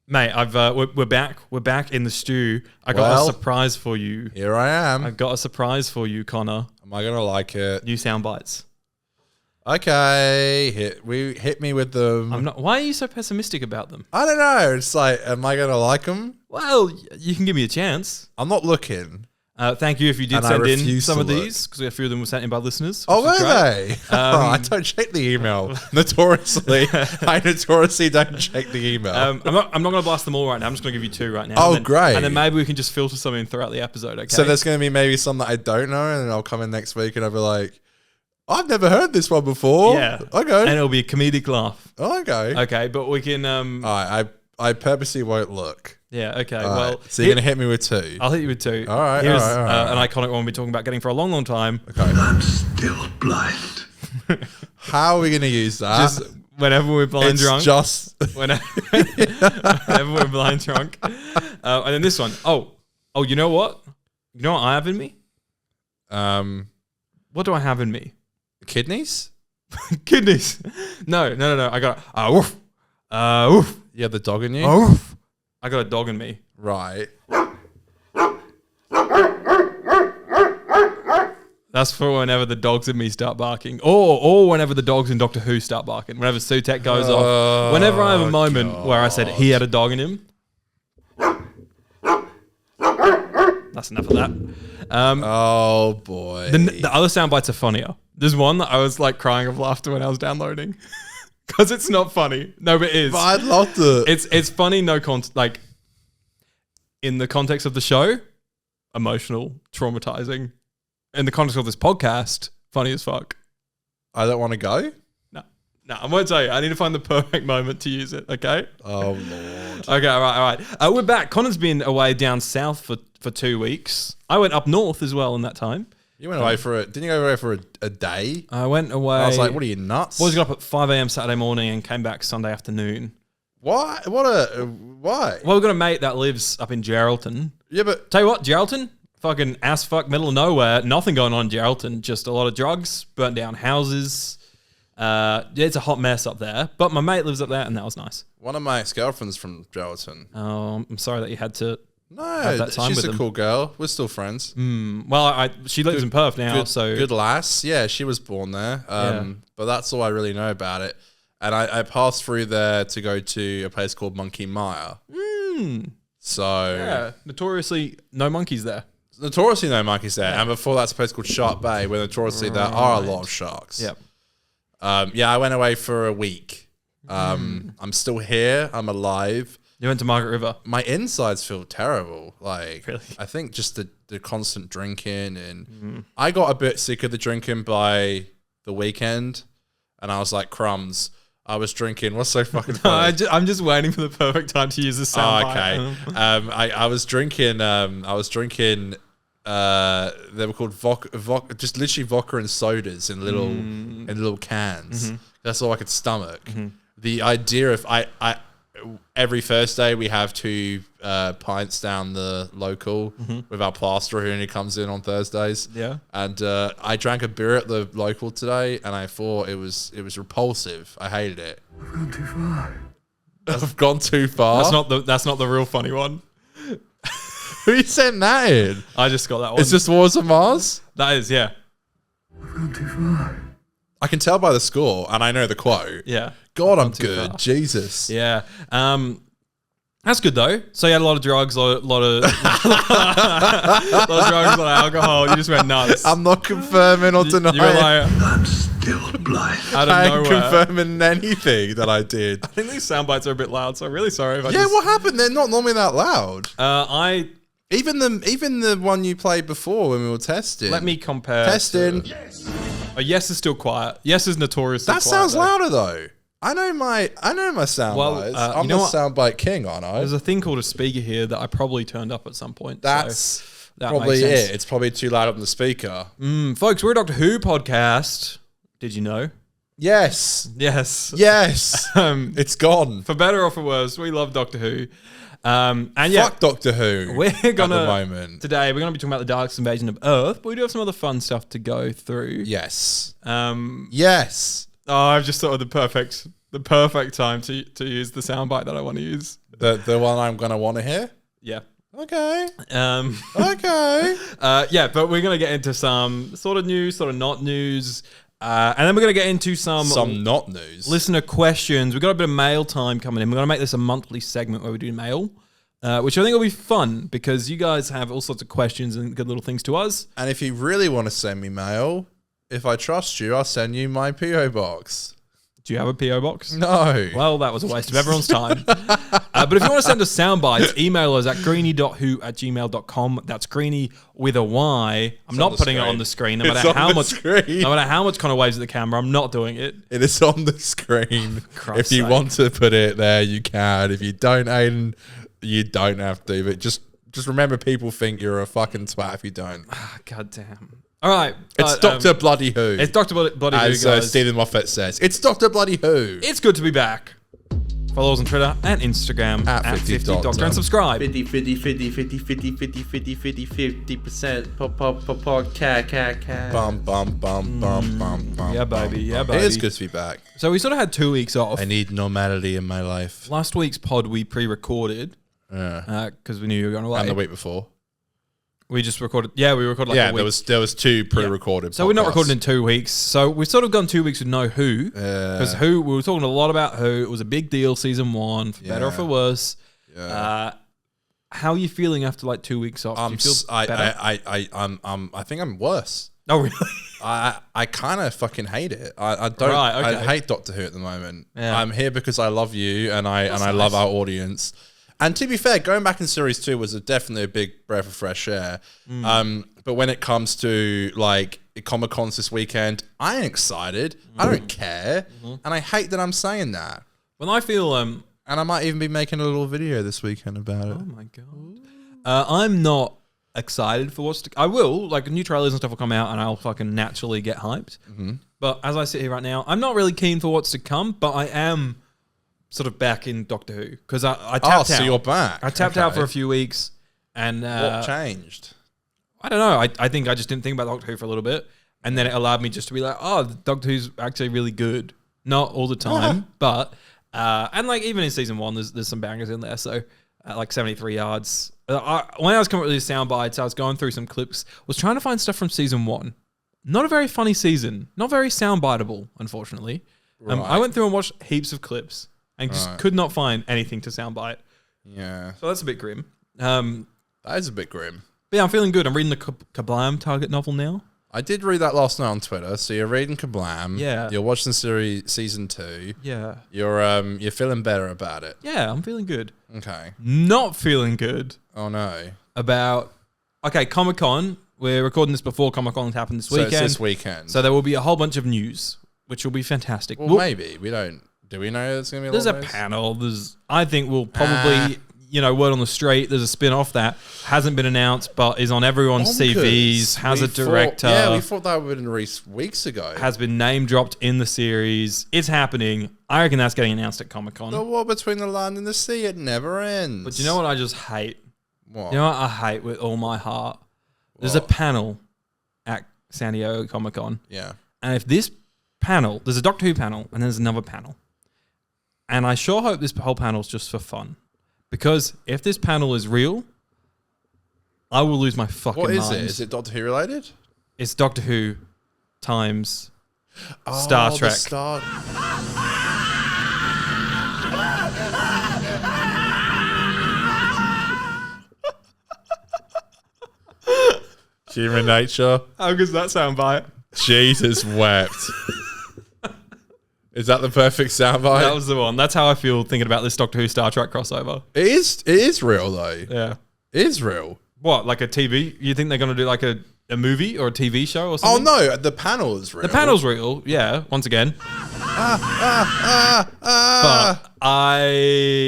Mate, we're back. We're back in the stew. I got a surprise for you. Here I am. I got a surprise for you, Connor. Am I gonna like it? New sound bites. Okay, hit me with them. I'm not. Why are you so pessimistic about them? I don't know. It's like, am I gonna like them? Well, you can give me a chance. I'm not looking. Thank you if you did send in some of these, because a few of them were sent in by listeners. Oh, were they? I don't check the email. Notoriously, I notoriously don't check the email. I'm not going to blast them all right now. I'm just going to give you two right now. Oh, great. And then maybe we can just filter some in throughout the episode, okay? So there's going to be maybe some that I don't know, and then I'll come in next week and I'll be like, I've never heard this one before. Yeah. Okay. And it'll be a comedic laugh. Oh, okay. Okay, but we can... All right, I purposely won't look. Yeah, okay. All well, right. So you're going to hit me with two? I'll hit you with two. All right, Here's all right. an iconic one we've been talking about getting for a long, long time. Okay. I'm still blind. How are we going to use that? Just whenever we're blind drunk. Just whenever we're blind drunk. And then this one. Oh, you know what? You know what I have in me? What do I have in me? Kidneys? Kidneys. No. I got woof. Woof. You have the dog in you? Woof. I got a dog in me. Right. That's for whenever the dogs in me start barking. Or whenever the dogs in Doctor Who start barking. Whenever Sutek goes off. Whenever I have a moment where I said he had a dog in him. That's enough of that. Oh, boy. The other sound bites are funnier. There's one that I was like crying of laughter when I was downloading. Because it's not funny. No, but it is. But I'd love to. It's funny, like, in the context of the show, emotional, traumatizing. In the context of this podcast, funny as fuck. I don't want to go? No, I won't tell you. I need to find the perfect moment to use it, okay? Oh, Lord. Okay, all right. We're back. Connor's been away down south for 2 weeks. I went up north as well in that time. You went away didn't you go away for a day? I went away. I was like, what are you, nuts? Boys got up at 5 a.m. Saturday morning and came back Sunday afternoon. Why? Why? Well, we've got a mate that lives up in Geraldton. Yeah, but... Tell you what, Geraldton, fucking ass fuck, middle of nowhere, nothing going on in Geraldton, just a lot of drugs, burnt down houses. It's a hot mess up there. But my mate lives up there and that was nice. One of my ex-girlfriends from Geraldton. Oh, I'm sorry that you had to... No, she's a cool girl. We're still friends. Well, she lives in Perth now, so... Good lass. Yeah, she was born there. But that's all I really know about it. And I passed through there to go to a place called Monkey Mire. So... Yeah, notoriously no monkeys there. Notoriously no monkeys there. Yeah. And before that's a place called Shark Bay, where notoriously there are a lot of sharks. Yep. Yeah, I went away for a week. I'm still here. I'm alive. You went to Margaret River. My insides feel terrible. Like, really? I think just the constant drinking, and I got a bit sick of the drinking by the weekend, and I was like, crumbs. I was drinking. What's so fucking funny? I'm just waiting for the perfect time to use the sound. Oh, okay. I was drinking. They were called vodka, just literally vodka and sodas in little cans. That's all I could stomach. The idea of every Thursday we have 2 pints down the local with our plasterer who only comes in on Thursdays. Yeah. And I drank a beer at the local today and I thought it was repulsive. I hated it. I've gone too far. I've gone too far. That's not the real funny one. Who sent that in? I just got that one. It's just Wars of Mars? That is, yeah. I've gone too far. I can tell by the score and I know the quote. Yeah. God, I'm good. Far. Jesus. Yeah. That's good though. So you had a lot of drugs, a lot of drugs, a lot of alcohol. You just went nuts. I'm not confirming or denying. You were like, I'm still blind. I ain't confirming anything that I did. I think these sound bites are a bit loud, so I'm really sorry if I what happened? They're not normally that loud. Even the one you played before when we were testing. Let me compare. Testing. Yes is still quiet. Yes is notoriously quiet. That sounds louder though. I know my sound bites. I'm the soundbite king, aren't I? There's a thing called a speaker here that I probably turned up at some point. That's probably it. It's probably too loud on the speaker. Folks, we're a Doctor Who podcast. Did you know? Yes. Yes. Yes. It's gone. For better or for worse, we love Doctor Who. And fuck Doctor Who. We're gonna at the moment. Today we're gonna be talking about the Dalek's invasion of Earth, but we do have some other fun stuff to go through. Yes. Yes. Oh, I've just thought of the perfect time to use the soundbite that I want to use. The one I'm gonna want to hear. Yeah. Okay. Okay. Yeah, but we're gonna get into some sort of news, sort of not news, and then we're gonna get into some not news. listener questions. We've got a bit of mail time coming in. We're gonna make this a monthly segment where we do mail. Which I think will be fun because you guys have all sorts of questions and good little things to us. And if you really want to send me mail, if I trust you, I'll send you my PO box. Do you have a PO box? No. Well, that was a waste of everyone's time. But if you want to send us sound bites, email us at greenie.who@gmail.com. That's Greenie with a Y. I'm not putting it on the screen. No matter how much Conor waves at the camera, I'm not doing it. It is on the screen. Christ's If you sake. want to put it there, you can. If you don't, Aiden, you don't have to. But just remember, people think you're a fucking twat if you don't. God damn. All right. It's Dr. Bloody Who. It's Dr. Bloody Who, As guys. Stephen Moffat says. It's Dr. Bloody Who. It's good to be back. Follow us on Twitter and Instagram At 50 50doctor and subscribe. 50%, cat. Bum, bum, bum, bum, bum, bum. Yeah, baby. Yeah, It baby. is good to be back. So we sort of had 2 weeks off. I need normality in my life. Last week's pod we pre-recorded because we knew you were going away. And the week before. We just recorded. Yeah, we recorded like a week. there was two pre-recorded. So we're not podcasts. recording in 2 weeks. So we've sort of gone 2 weeks with no Who. Because Who, we were talking a lot about Who. It was a big deal, season 1, for better or for worse. Yeah. How are you feeling after like 2 weeks off? Do you feel better? I think I'm worse. Oh, really? I kind of fucking hate it. I don't. Right, okay. I hate Doctor Who at the moment. Yeah. I'm here because I love you and I That's love nice. our audience. And to be fair, going back in series 2 was definitely a big breath of fresh air. But when it comes to like Comic Cons this weekend, I ain't excited. I don't care, and I hate that I'm saying that. When I feel And I might even be making a little video this weekend about it. oh my god, I'm not excited for what's to. I will like new trailers and stuff will come out, and I'll fucking naturally get hyped. But as I sit here right now, I'm not really keen for what's to come. But I am sort of back in Doctor Who because I tapped out. So you're back. I tapped out for a few weeks, and What changed? I don't know. I think I just didn't think about Doctor Who for a little bit, and then it allowed me just to be like, oh, Doctor Who's actually really good. Not all the time, but and like even in season 1, there's some bangers in there. So like 73 yards. When I was coming up with these sound bites, I was going through some clips. Was trying to find stuff from season 1. Not a very funny season. Not very sound biteable, unfortunately. Right. I went through and watched heaps of clips and just could not find anything to soundbite. Yeah, So that's a bit grim. that is a bit grim. But yeah, I'm feeling good. I'm reading the Kablam Target novel now. I did read that last night on Twitter. So you're reading Kablam. Yeah. You're watching season 2. Yeah. You're feeling better about it. Yeah, I'm feeling good. Okay. Not feeling good Oh no. about... Okay, Comic-Con. We're recording this before Comic-Con happened this So weekend. it's this weekend. So there will be a whole bunch of news, which will be fantastic. well, maybe we don't. Do we know there's gonna be? There's a lot of news? panel. I think we'll probably, word on the street. There's a spin-off that hasn't been announced, but is on everyone's CVs. Has a director. We thought that would have been released weeks ago. Has been name dropped in the series. It's happening. I reckon that's getting announced at Comic-Con. The war between the land and the sea, it never ends. But you know what I just hate? What? You know what I hate with all my heart? There's a panel at San Diego Comic-Con. Yeah. And if this panel, there's a Doctor Who panel and there's another panel. And I sure hope this whole panel is just for fun. Because if this panel is real, I will lose my fucking mind. What is it? Is it Doctor Who related? It's Doctor Who times Star Trek. Human nature. How good's that sound bite? Jesus wept. Is that the perfect soundbite? That was the one. That's how I feel thinking about this Doctor Who Star Trek crossover. It is real though. Yeah. It is real. What, like a TV? You think they're going to do like a movie or a TV show or Oh something? no, the panel is real. The panel's real, yeah, once again. But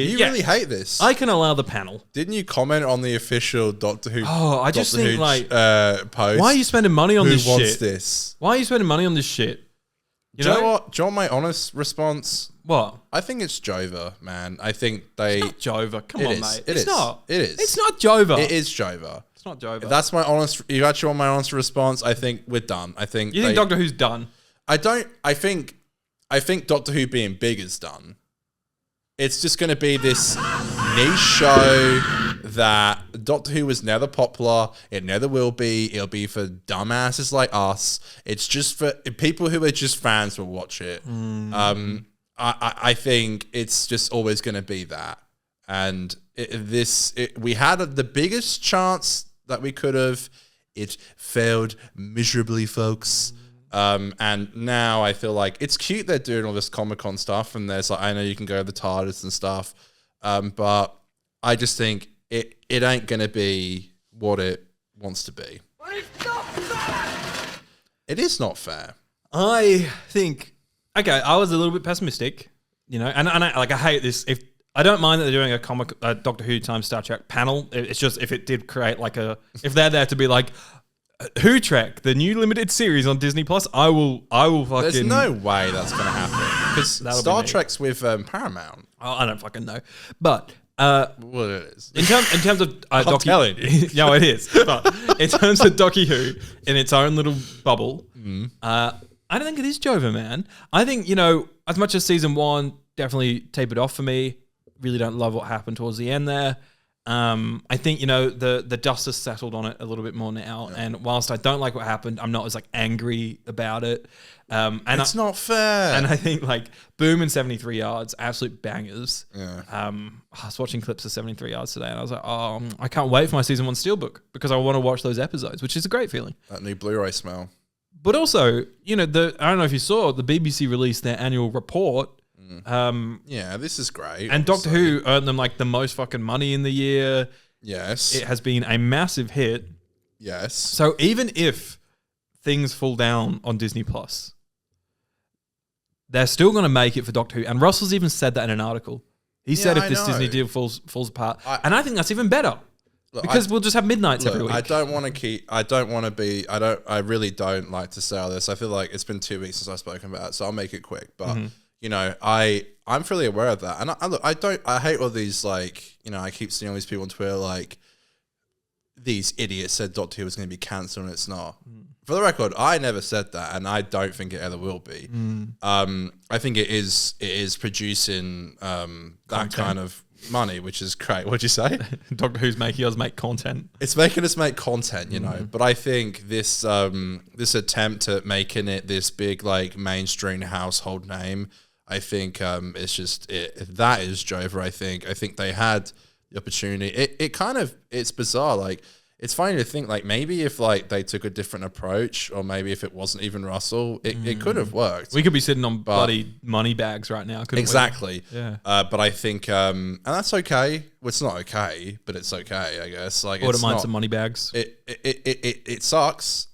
You really hate this. I can allow the panel. Didn't you comment on the official Doctor Who? Oh, I just Doctor think Who, like, post. why are you spending money on Who this wants shit? this? Why are you spending money on this shit? You Do you know know what? Do you want my honest response? What? I think it's Jova, man. I think they. It's not Jova. Come It on, is. mate. It It's is. not. It is. It's not Jova. It is Jova. It's not Jova. If that's my honest. You actually want my honest response? I think we're done. I think. You think Doctor Who's done? I don't. I think Doctor Who being big is done. It's just going to be this niche show that Doctor Who was never popular. It never will be. It'll be for dumbasses like us. It's just for people who are just fans will watch it. I think it's just always going to be that. And we had the biggest chance that we could have. It failed miserably, folks. And now I feel like it's cute they're doing all this Comic-Con stuff, and there's like, I know you can go to the TARDIS and stuff, but I just think it ain't gonna be what it wants to be. But it's not fair! It is not fair. I think, okay, I was a little bit pessimistic, and I hate this. If I don't mind that they're doing a Doctor Who times Star Trek panel. It's just if it did create if they're there to be like, Who Trek, the new limited series on Disney Plus, I will fucking. There's no way that's gonna happen because Star Trek's with Paramount. Oh, I don't fucking know, but Well, it is. in terms of I'm telling you. no, it is. But in terms of Doctor Who in its own little bubble, I don't think it is Jova, man. I think as much as season 1 definitely tapered off for me, really don't love what happened towards the end there. I think the dust has settled on it a little bit more now, and whilst I don't like what happened, I'm not as angry about it. And It's not fair. And I think Boom and 73 Yards, absolute bangers. Yeah. I was watching clips of 73 Yards today, and I was like, oh, I can't wait for my season 1 steelbook because I want to watch those episodes, which is a great feeling. That new Blu-ray smell. But also, I don't know if you saw, the BBC released their annual report. Yeah, this is great. And Doctor Who earned them the most fucking money in the year. Yes. It has been a massive hit. Yes. So even if things fall down on Disney Plus, they're still going to make it for Doctor Who. And Russell's even said that in an article. He said if this Disney deal falls apart, and I think that's even better. Because we'll just have midnights every week. I really don't like to sell this. I feel like it's been 2 weeks since I've spoken about it, so I'll make it quick. But I'm fully aware of that, and I hate all these I keep seeing all these people on Twitter these idiots said Doctor Who was going to be cancelled and it's not. For the record, I never said that, and I don't think it ever will be. I think it is producing that kind of money, which is great. What'd you say? Doctor Who's making us make content. It's making us make content, But I think this this attempt at making it this big mainstream household name, I think it's just that is Jova. I think they had the opportunity. It's bizarre. It's funny to think maybe if they took a different approach, or maybe if it wasn't even Russell, it could have worked. We could be sitting on bloody money bags right now, couldn't exactly. we? Yeah. But I think and that's okay. Well, it's not okay, but it's okay, I guess. Wouldn't mind some money bags. It sucks.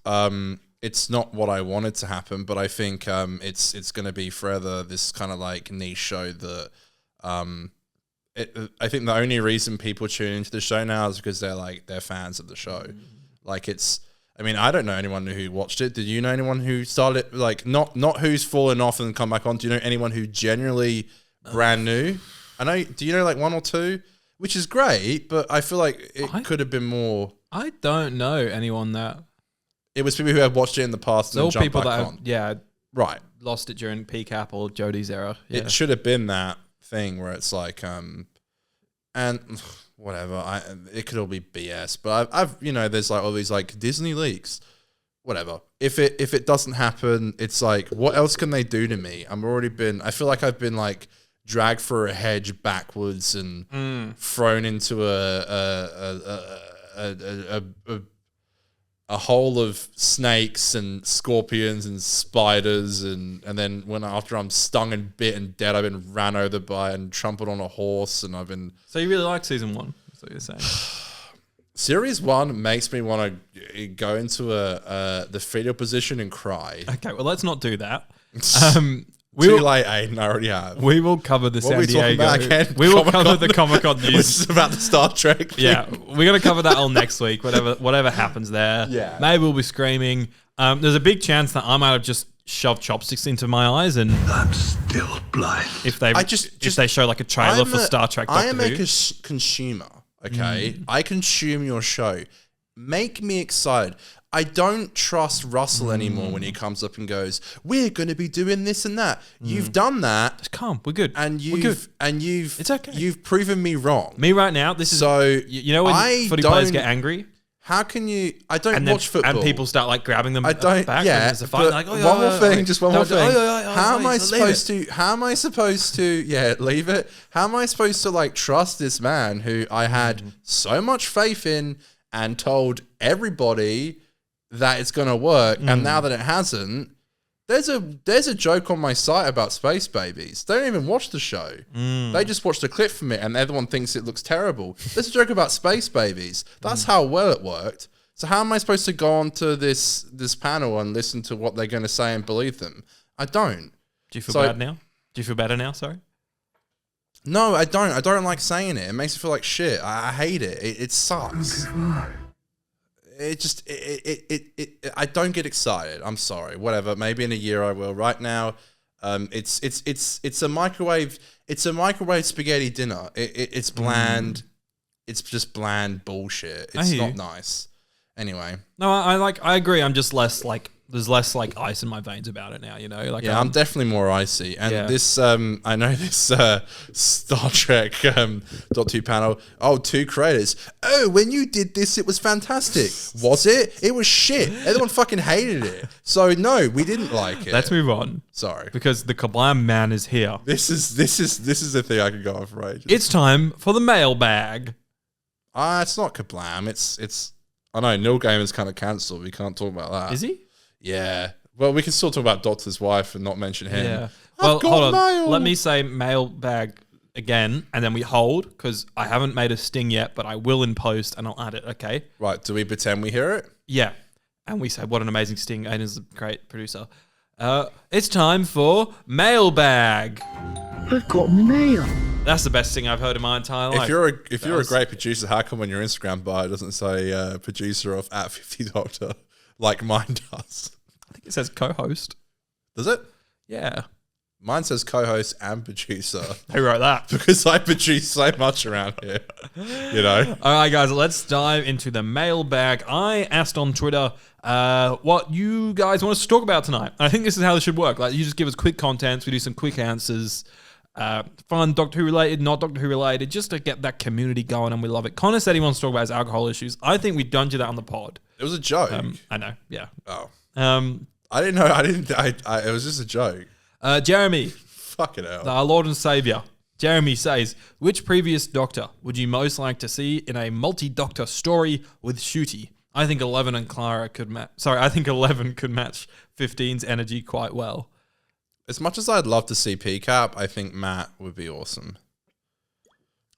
It's not what I wanted to happen, but I think it's going to be forever this kind of niche show that I think the only reason people tune into the show now is because they're fans of the show. I don't know anyone who watched it. Did you know anyone who started not who's fallen off and come back on? Do you know anyone who genuinely brand new? I know. Do you know one or two? Which is great, but I feel like it could have been more. I don't know anyone that. It was people who had watched it in the past and then jumped people back that on. Right. Lost it during PCAP or Jodie's era. Yeah. It should have been that thing where it's and whatever. It could all be BS, but I've there's all these Disney leaks, whatever. If it doesn't happen, it's what else can they do to me? I feel like I've been dragged through a hedge backwards and thrown into a hole of snakes and scorpions and spiders, and then after I'm stung and bit and dead, I've been ran over by and trampled on a horse, and I've been. So you really like season 1? That's what you're saying. Series 1 makes me want to go into the fetal position and cry. Okay, well let's not do that. Too late, Aiden. I already have. We will cover the San Diego. We will cover the Comic-Con news. This is about the Star Trek thing. Yeah, we're going to cover that all next week, whatever happens there. Yeah. Maybe we'll be screaming. There's a big chance that I might have just shoved chopsticks into my eyes, and I'm still blind. if they if they show a trailer for Star Trek Doctor I am Who. a consumer, okay? I consume your show. Make me excited. I don't trust Russell anymore when he comes up and goes, "We're going to be doing this and that." You've done that, Just calm. We're good. and We're good. you've It's okay. You've proven me wrong. Me right now. This is So you know when I footy players don't- get angry How can you? I don't and then watch football. and people start like grabbing them. I don't. back Yeah. when there's a fight. but Like, oh, one more thing. Just one more thing. How How am I supposed to? How am I supposed to? Yeah, leave it. How am I supposed to like trust this man who I had so much faith in and told everybody that it's going to work, and now that it hasn't, there's a joke on my site about space babies. They don't even watch the show. They just watch the clip from it, and everyone thinks it looks terrible. There's a joke about space babies. That's how well it worked. So how am I supposed to go on to this panel and listen to what they're going to say and believe them? I don't. Do you feel bad now? Do you feel better now? Sorry. No, I don't. I don't like saying it. It makes me feel like shit. I hate it. It sucks. It just I don't get excited. I'm sorry. Whatever. Maybe in a year I will. Right now, it's a microwave. It's a microwave spaghetti dinner. It's bland. It's just bland bullshit. It's hear not you. nice. Anyway. No, I agree. I'm just less like there's less like ice in my veins about it now. You know, like Yeah, I'm definitely more icy. And Yeah. this, I know this Star Trek .2 panel. Oh, 2 creators. Oh, when you did this, it was fantastic. Was it? It was shit. Everyone fucking hated it. So no, we didn't like it. Let's move on Sorry. because the Kablam man is here. This is the thing I could go on for ages. It's time for the mailbag. It's not Kablam. It's. I know Neil Gaiman's kind of cancelled. We can't talk about that. Is he? Yeah. Well, we can still talk about Doctor's wife and not mention him. Yeah. I've Well, got hold on. mail. Let me say mailbag again, and then we hold because I haven't made a sting yet, but I will in post, and I'll add it. Okay. Right. Do we pretend we hear it? Yeah. And we say, what an amazing sting. Aiden's a great producer. It's time for mailbag. I've got my mail. That's the best thing I've heard in my entire life. If you're a great producer, how come on your Instagram bio it doesn't say producer of at 50 Doctor like mine does? I think it says co-host. Does it? Yeah. Mine says co-host and producer Who wrote that? because I produce so much around here. You know. All right, guys, let's dive into the mailbag. I asked on Twitter what you guys want us to talk about tonight. I think this is how this should work. Like, you just give us quick contents, we do some quick answers, fun Doctor Who related, not Doctor Who related, just to get that community going, and we love it. Connor said he wants to talk about his alcohol issues. I think we don't do that on the pod. It was a joke. I know, yeah. Oh. Um, I didn't know. It was just a joke. Jeremy, Fucking hell. our Lord and Savior. Jeremy says, which previous Doctor would you most like to see in a multi-Doctor story with Shooty? I think 11 and Clara could match. Sorry, I think 11 could match 15's energy quite well. As much as I'd love to see PCAP, I think Matt would be awesome.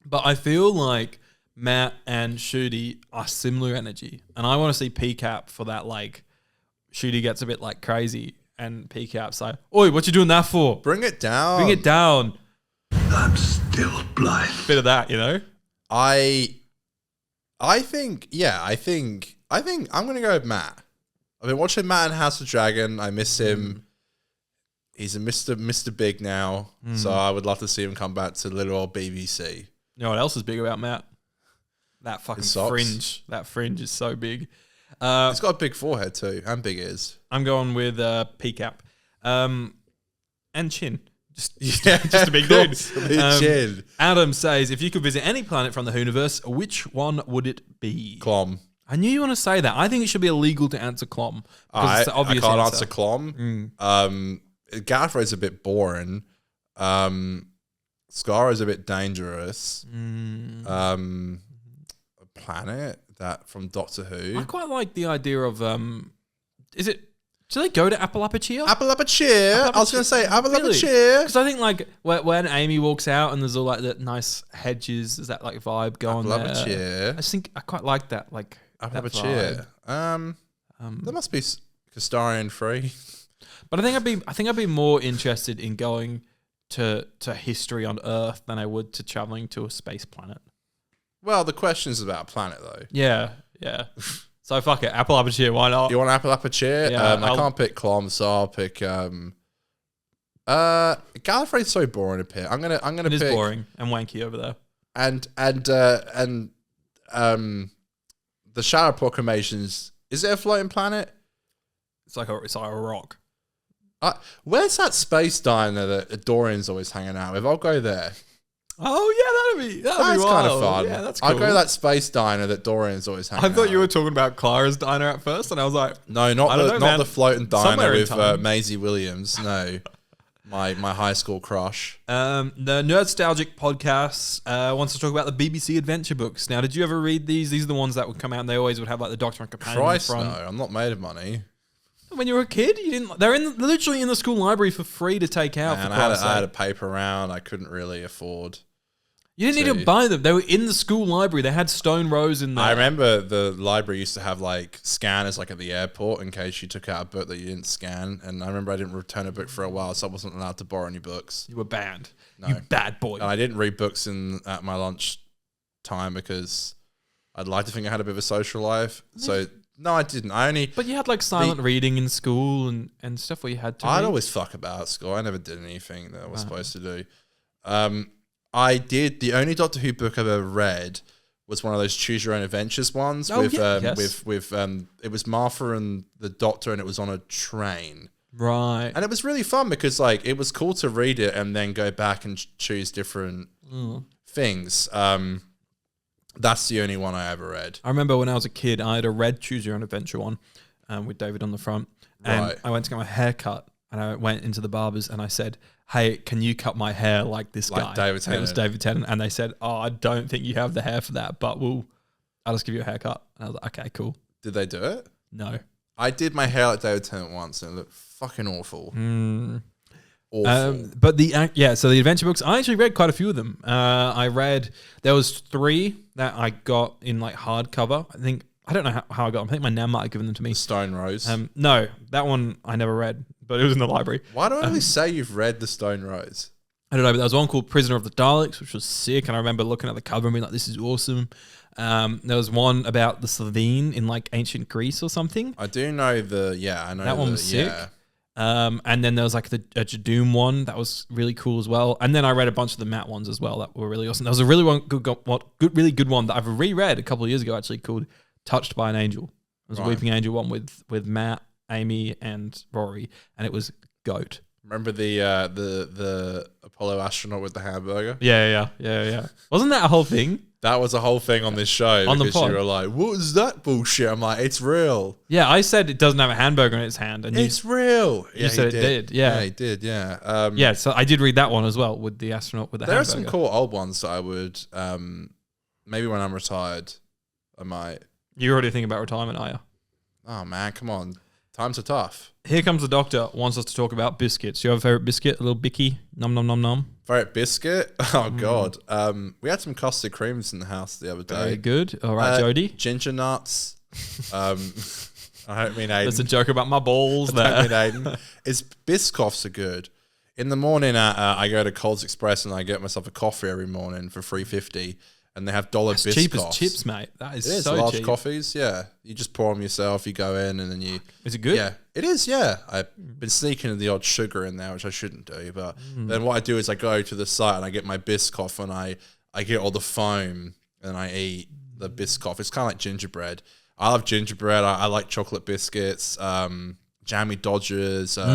But I feel like Matt and Shooty are similar energy. And I want to see PCAP for that, like, Shooty gets a bit, like, crazy. And PCAP's like, oi, what you doing that for? Bring it down. Bring it down. I'm still blind. Bit of that, you know? I think I'm gonna go with Matt. I've been watching Matt in House of Dragon. I miss him. He's a Mr. Big now, so I would love to see him come back to little old BBC. You know what else is big about Matt? That fucking His socks. fringe. That fringe is so big. He's got a big forehead too, and big ears. I'm going with PCAP. And chin. Just a big dude. Big chin. Adam says, if you could visit any planet from the Whoniverse, which one would it be? Clom. I knew you want to say that. I think it should be illegal to answer Clom. Because it's the I obvious can't answer. answer Clom. Gallifrey's a bit boring. Scar's a bit dangerous. A planet that from Doctor Who. I quite like the idea of, is it, do they go to Appalachia? Appalachia. I was going to say Appalachia. Because I think like when Amy walks out and there's all like that nice hedges, there's that like vibe going there. Appalachia. I just think I quite like that like that Appalachia. vibe. That must be Castarian free. But I think I'd be more interested in going to history on Earth than I would to traveling to a space planet. Well, the question is about a planet though. Yeah. So fuck it, Appalachia, why not? You want Appalachia? Yeah, I can't pick Clom, so I'll pick Gallifrey's so boring to pick. I'm gonna It pick is boring and wanky over there. and the Shadow Proclamations Is it a floating planet? It's like a rock. Where's that space diner that Dorian's always hanging out with? I'll go there. Oh yeah, that'd be That's wild. kind of fun. Yeah, that's cool. I'll go to that space diner that Dorian's always hanging out. I thought you were talking about Clara's diner at first, and I was like, No, not the floating diner Somewhere in with time. Maisie Williams. No, my high school crush. the Nerdstalgic podcast wants to talk about the BBC adventure books. Now, did you ever read these? These are the ones that would come out, and they always would have like the Doctor and Companion Christ, in no, front. I'm not made of money. When you were a kid, you didn't. They're literally in the school library for free to take out. And for Christ's I had a sake. paper round. I couldn't really afford. You didn't need to buy them. They were in the school library. They had stone rows in there. I remember the library used to have like scanners like at the airport in case you took out a book that you didn't scan. And I remember I didn't return a book for a while, so I wasn't allowed to borrow any books. You were banned. No. You bad boy. And I didn't read books at my lunch time because I'd like to think I had a bit of a social life. So no, I didn't. But you had like silent reading in school and stuff where you had to. I'd read. always fuck about at school. I never did anything that I was supposed to do. I did. The only Doctor Who book I've ever read was one of those choose your own adventures ones Oh, with yeah, yes. it was Martha and the Doctor, and it was on a train. Right. And it was really fun because like it was cool to read it and then go back and choose different things. That's the only one I ever read. I remember when I was a kid, I had a red Choose Your Own Adventure one with David on the front. And Right. I went to get my hair cut and I went into the barbers and I said, hey, can you cut my hair like this Like guy? David And it was Tennant. David Tennant. And they said, oh, I don't think you have the hair for that, but I'll just give you a haircut. And I was like, okay, cool. Did they do it? No. I did my hair like David Tennant once and it looked fucking awful. Awful. But so the adventure books, I actually read quite a few of them. There was 3 that I got in like hardcover. I don't know how I got them. I think my nan might have given them to me. Stone Rose. No, that one I never read, but it was in the library. Why do I always say you've read the Stone Rose? I don't know, but there was one called Prisoner of the Daleks, which was sick. And I remember looking at the cover and being like, this is awesome. There was one about the Slovene in like ancient Greece or something. I do know I know That one was sick. Yeah. And then there was like a Jadoom one that was really cool as well. And then I read a bunch of the Matt ones as well that were really awesome. There was a really good one that I've reread a couple of years ago actually called Touched by an Angel. It was a Weeping Angel one with Matt, Amy, and Rory, and it was goat. Remember the Apollo astronaut with the hamburger? Yeah. Wasn't that a whole thing? That was a whole thing on this show On the because pod? you were like, "What is that bullshit?" I'm like, "It's real. Yeah, I said it doesn't have a hamburger in its hand, and It's real." you said he it did. Yeah. he did. Yeah. Yeah, so I did read that one as well with the astronaut with the There are hamburger. some cool old ones that I would maybe when I'm retired, I might. You're already thinking about retirement, are you? Oh man, come on, times are tough. Here comes the doctor, wants us to talk about biscuits. You have a favourite biscuit? A little bicky? Nom nom nom nom. Favorite biscuit? Oh god, we had some custard creams in the house the other day. Very good. All right, Jody. Ginger nuts. I don't mean Aiden. There's a joke about my balls I there. don't mean Aiden. It's Biscoffs are good. In the morning, I go to Coles Express and I get myself a coffee every morning for $3.50, and they have dollar It's Biscoffs. cheap as chips, mate. That is It is so large cheap. coffees. Yeah, you just pour them yourself. You go in and then you. Is it good? Yeah, it is. Yeah, I've been sneaking the odd sugar in there, which I shouldn't do. But then what I do is I go to the site and I get my Biscoff and I get all the foam and I eat the Biscoff. It's kind of like gingerbread. I love gingerbread. I like chocolate biscuits, jammy Dodgers. I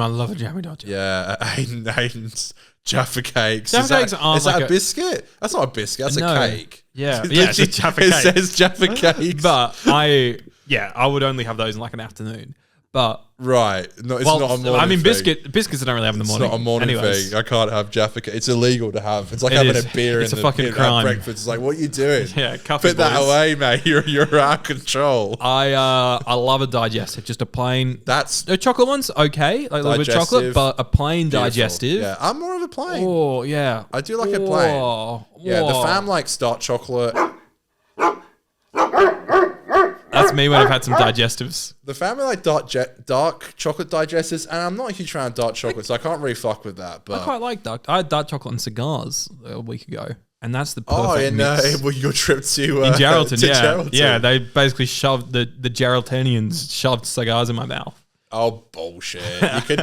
love a jammy dodger. Yeah, Aiden's Jaffa cakes. Jaffa Is that- cakes aren't is that like a a- biscuit? That's not a biscuit. That's No. a cake. Yeah, It yeah, it's a literally- Jaffa it cake. says Jaffa cakes. But I would only have those in like an afternoon. But Right. No, it's not a morning I mean, thing. biscuits I don't really have in the It's morning. not a morning Anyways. thing. I can't have Jaffa cake. It's illegal to have. It's like It having is. a beer It's in a fucking at crime. breakfast. It's like, what are you doing? Yeah, coffee Put that boys. away, mate. You're out of control. I love a digestive, just a plain. That's The chocolate one's okay, like a little bit of chocolate, Digestive. but a plain beautiful. digestive. Yeah, I'm more of a plain. Oh yeah, I do like a plain. Oh, Yeah, the oh. fam likes dark chocolate. That's me when I've had some digestives. The family like dark chocolate digestives, and I'm not a huge fan of dark chocolate, so I can't really fuck with that. I But quite like dark. I had dark chocolate and cigars a week ago, and that's the perfect oh, and mix. well, your trip to In Geraldton, to yeah, Geraldton. yeah. They basically shoved the Geraldtonians shoved cigars in my mouth. Oh bullshit!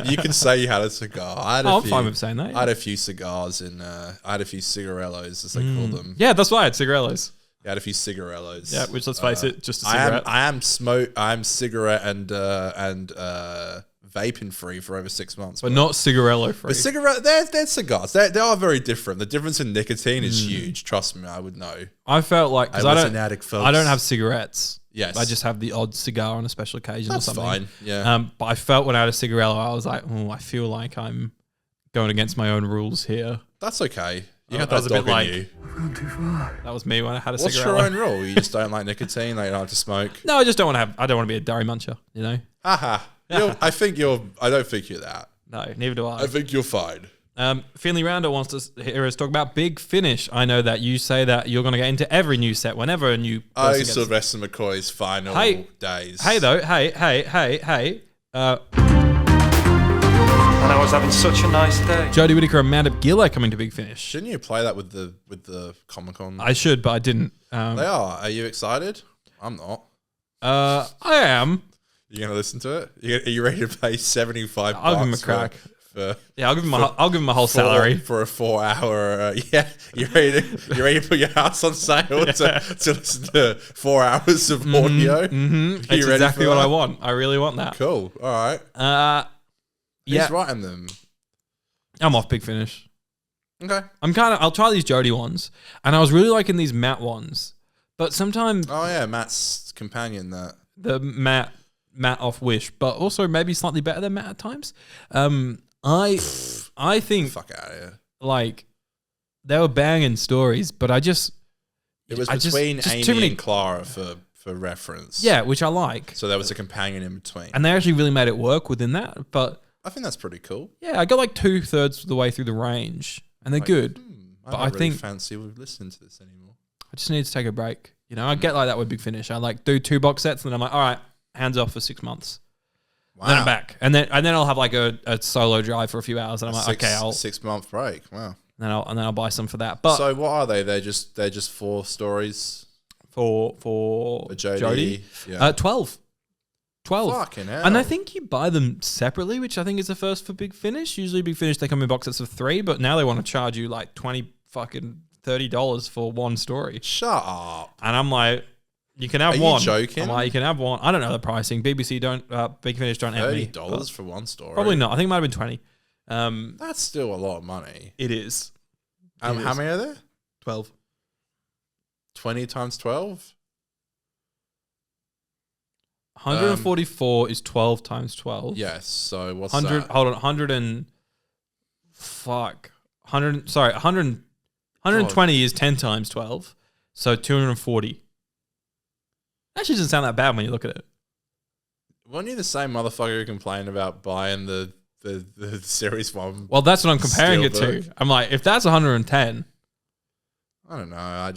You can say you had a cigar. I had Oh, a I'm few, fine with saying that. I had a few cigars and I had a few cigarellos, as they call them. Yeah, that's why I had cigarellos. He had a few cigarellos. Yeah, which let's face it, just a I cigarette. am cigarette and vaping free for over 6 months. but not cigarello free. But cigarette, they're cigars. They are very different. The difference in nicotine is huge. Trust me, I would know. I felt like because I I was don't, an addict, folks. I don't have cigarettes. Yes. I just have the odd cigar on a special occasion That's or something. fine. Yeah. But I felt when I had a cigarello, I was like, oh, I feel like I'm going against my own rules here. That's okay. You Oh, have that that was a bit dog in like- you. That was me when I had a What's cigarello. your own rule? You just don't like nicotine. Like you don't like to smoke. No, I just don't want to have. I don't want to be a dairy muncher. You know. Haha. I don't think you're that. No, neither do I think you're fine. Finley Rounder wants to hear us talk about Big Finish. I know that you say that you're going to get into every new set whenever a new person gets. Sylvester McCoy's final days. Hey, though. Hey. And I was having such a nice day. Jodie Whittaker and Amanda Giller coming to Big Finish. Shouldn't you play that with the Comic Con? I should, but I didn't. They are. Are you excited? I'm not. I am. You gonna listen to it? Are you ready to pay $75? I'll give him a crack. For Yeah, I'll give him a whole salary. for a 4 hour. You're ready to put your house on sale to listen to 4 hours of audio. That's Are you ready exactly for what that? I want. I really want that. Cool. All right. Yeah, Who's writing them? I'm off Big Finish. Okay. I'll try these Jodie ones, and I was really liking these Matt ones, but sometimes Oh yeah, Matt's companion. That the Matt off Wish, but also maybe slightly better than Matt at times. I think fuck out of here. like they were banging stories, but It was I just- between just Amy too many- and Clara for reference. yeah, which I like, So there was a companion in between. and they actually really made it work within that. But I think that's pretty cool. yeah, I got like 2/3 of the way through the range, and they're good. I But don't I really think- fancy listening to this anymore. I just need to take a break. You know, I get like that with Big Finish. I like do 2 box sets, and then I'm like, all right, hands off for 6 months. Wow. Then I'm back, and then I'll have like a solo drive for a few hours, and I'm like, okay, I'll 6 month break. Wow. then I'll buy some for that. But So what are they? They're just 4 stories. for Jodie, Jodie, yeah. 12. Fucking hell. And I think you buy them separately, which I think is the first for Big Finish. Usually Big Finish, they come in box sets of 3, but now they want to charge you like $30 for one story. Shut up. And I'm like, you can have Are you one. joking? I'm like, you can have one. I don't know the pricing. BBC don't, Big Finish don't have me. $30 for one story. Probably not. I think it might have been 20. That's still a lot of money. It is. How is. many are there? 12. 20 times 12? 144 is 12 times 12. Yes. So what's 100, that? hold on, 100 and, fuck, 100, sorry, 120 is 10 times 12, so 240. Actually doesn't sound that bad when you look at it. Weren't you the same motherfucker who complained about buying the Series 1? Well, that's what I'm comparing it to. Steelbook? I'm like, if that's 110, I don't know.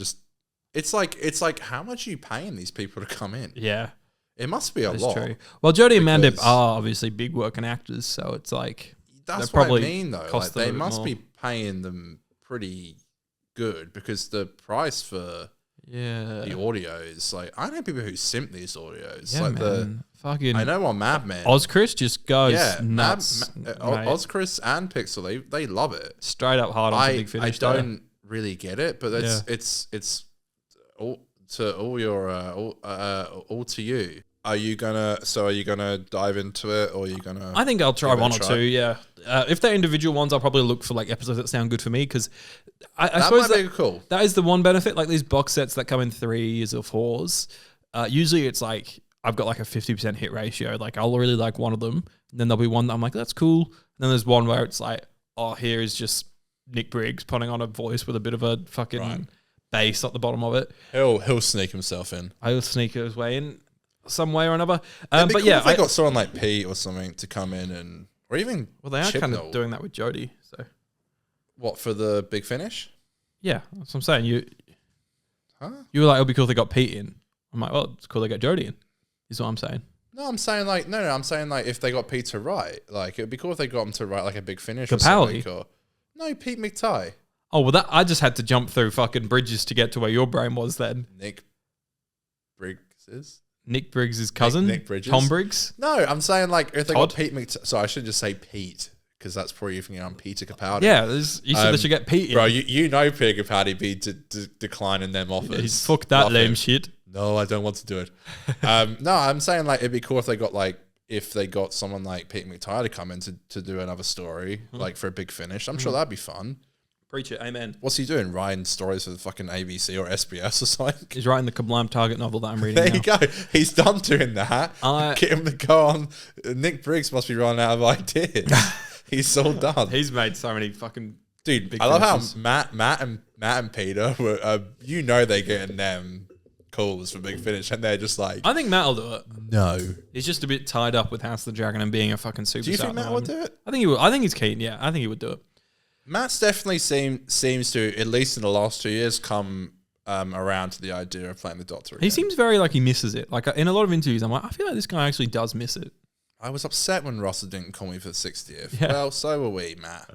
It's like how much are you paying these people to come in? yeah, It must be a that's lot. true. Well, Jodie and Mandip because- are obviously big working actors, so it's like, That's They're what probably I mean, though. cost Like, them a they bit must more. be paying them pretty good because the price for yeah. the audio is like, I know people who simp these audios. Yeah, like man. Fucking I know on Mad Men. Ozchris just goes yeah, nuts. mate. Ozchris and Pixel, they love it. Straight up hard on for Big I Finish. there. don't really get it, but it's all to all your all to you. Are you gonna dive into it, or are you gonna? I think I'll try give it a one or try? two. Yeah, if they're individual ones, I'll probably look for like episodes that sound good for me because I That suppose might be cool. that is the one benefit. Like these box sets that come in 3s or 4s, usually it's like I've got like a 50% hit ratio. Like I'll really like one of them, and then there'll be one that I'm like, that's cool. And then there's one where it's like, oh, here is just Nick Briggs putting on a voice with a bit of a fucking bass at the bottom of it. He'll sneak himself in. I'll sneak his way in some way or another. It'd be But cool yeah, if they got someone like Pete or something to come in and, or even well, they are kind of Chibnall. doing that with Jodie. So What for the Big Finish? yeah, that's what I'm saying. You Huh? were like, it'll be cool if they got Pete in. I'm like, well, it's cool they got Jodie in. Is what I'm saying. No, I'm saying like no. I'm saying like if they got Pete to write, like it'd be cool if they got him to write like a Big Finish Capaldi? or something. Or no, Pete McTighe, Oh well, that I just had to jump through fucking bridges to get to where your brain was. Then Nick Briggs. Nick Briggs' cousin, Nick Bridges. Tom Briggs. No, I'm saying like if they Todd? got Pete McTighe. So I should just say Pete because that's probably even on Peter Capaldi. Yeah, you said they should get Pete in. Bro, you know Peter Capaldi be declining them offers. He's fuck that Love lame him. shit. No, I don't want to do it. No, I'm saying like it'd be cool if they got someone like Pete McTighe to come in to do another story like for a big finish. I'm sure that'd be fun. Preach it, amen. What's he doing? Writing stories for the fucking ABC or SBS or something? He's writing the Sublime Target novel that I'm reading There now. you go. He's done doing that. Get him to go on. Nick Briggs must be running out of ideas. He's all done. He's made so many fucking Dude, big I love finishes. how Matt and Peter were. They're getting them calls for big finish, and they're just like, I think Matt will do it. no. He's just a bit tied up with House of the Dragon and being a fucking superstar. Do you think at the Matt would moment. do it? I think he would. I think he's keen. Yeah, I think he would do it. Matt's definitely seems to, at least in the last 2 years, come around to the idea of playing the Doctor again. He seems very like he misses it. Like in a lot of interviews, I'm like, I feel like this guy actually does miss it. I was upset when Russell didn't call me for the 60th. Yeah. Well, so were we, Matt.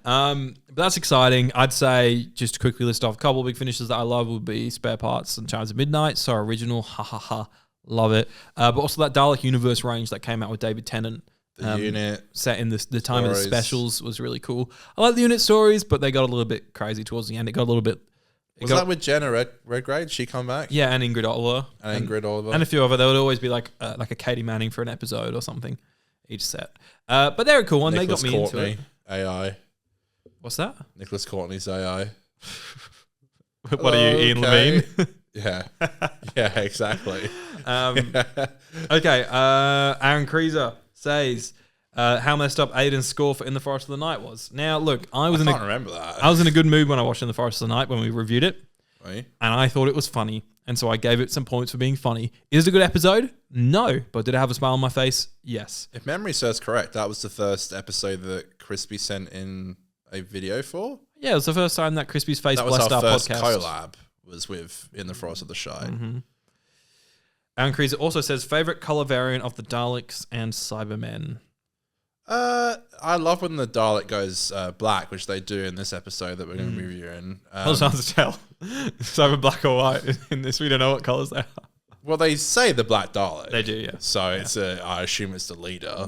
But that's exciting. I'd say just to quickly list off a couple of big finishes that I love would be Spare Parts and Chimes of Midnight. So original, ha ha ha, love it. But also that Dalek Universe range that came out with David Tennant. The unit. Set in the time of the stories. specials was really cool. I like the unit stories, but they got a little bit crazy towards the end. It got a little bit... Was that with Jenna Redgrave? She come back? Yeah, and Ingrid Oliver. And Ingrid Oliver. And a few other. There would always be like a Katie Manning for an episode or something each set. But they're a cool one. Nicholas They got me Courtney, into it. AI. What's that? Nicholas Courtney's AI. What are you, Ian Okay. Levine? Yeah. Yeah, exactly. Okay, Aaron Kreezer says how messed up Aiden's score for In the Forest of the Night was. Now, look, I can't remember that. I was in a good mood when I watched In the Forest of the Night when we reviewed it, Right. and I thought it was funny, and so I gave it some points for being funny. Is it a good episode? No, but did it have a smile on my face? Yes. If memory serves correct, that was the first episode that Crispy sent in a video for. Yeah, it was the first time that Crispy's Face That was blessed our our first podcast. collab, was with In the Forest of the Shire. Aaron Kreezer also says favorite color variant of the Daleks and Cybermen. I love when the Dalek goes black, which they do in this episode that we're going to be reviewing. I was trying to tell. Cyber black or white in this. We don't know what colors they are. Well, they say the Black Dalek. They do, yeah. So it's I assume it's the leader.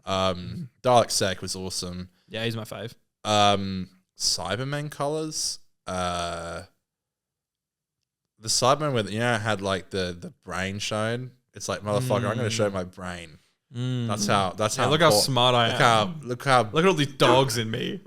Dalek Sec was awesome. Yeah, he's my fave. Cybermen colors. The Cybermen with had like the brain shown. It's like, motherfucker, I'm going to show my brain. That's how. Yeah, look how smart I am. Look how. Look at all these dogs in me.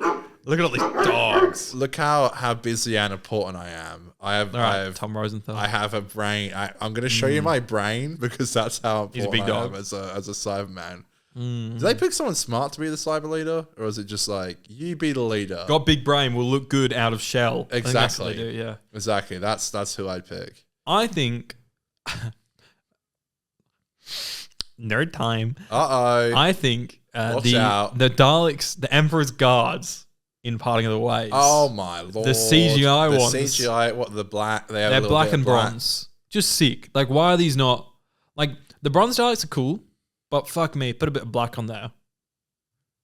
Look at all these dogs. Look how busy and important I am. I have Tom Rosenthal. I have a brain. I'm going to show you my brain because that's how important He's a big I dog. am as a Cyberman. Did they pick someone smart to be the cyber leader, or is it just like you be the leader? Got big brain, will look good out of shell. I think that's what Exactly. they do, yeah. Exactly. That's who I'd pick. I think nerd time. I think Watch the out. Daleks, the Emperor's guards in Parting of the Ways. Oh my lord! The CGI the ones. CGI. What the black? They have a They're little black bit and of black. bronze. Just sick. Like, why are these not... Like, the bronze Daleks are cool, but fuck me, put a bit of black on there.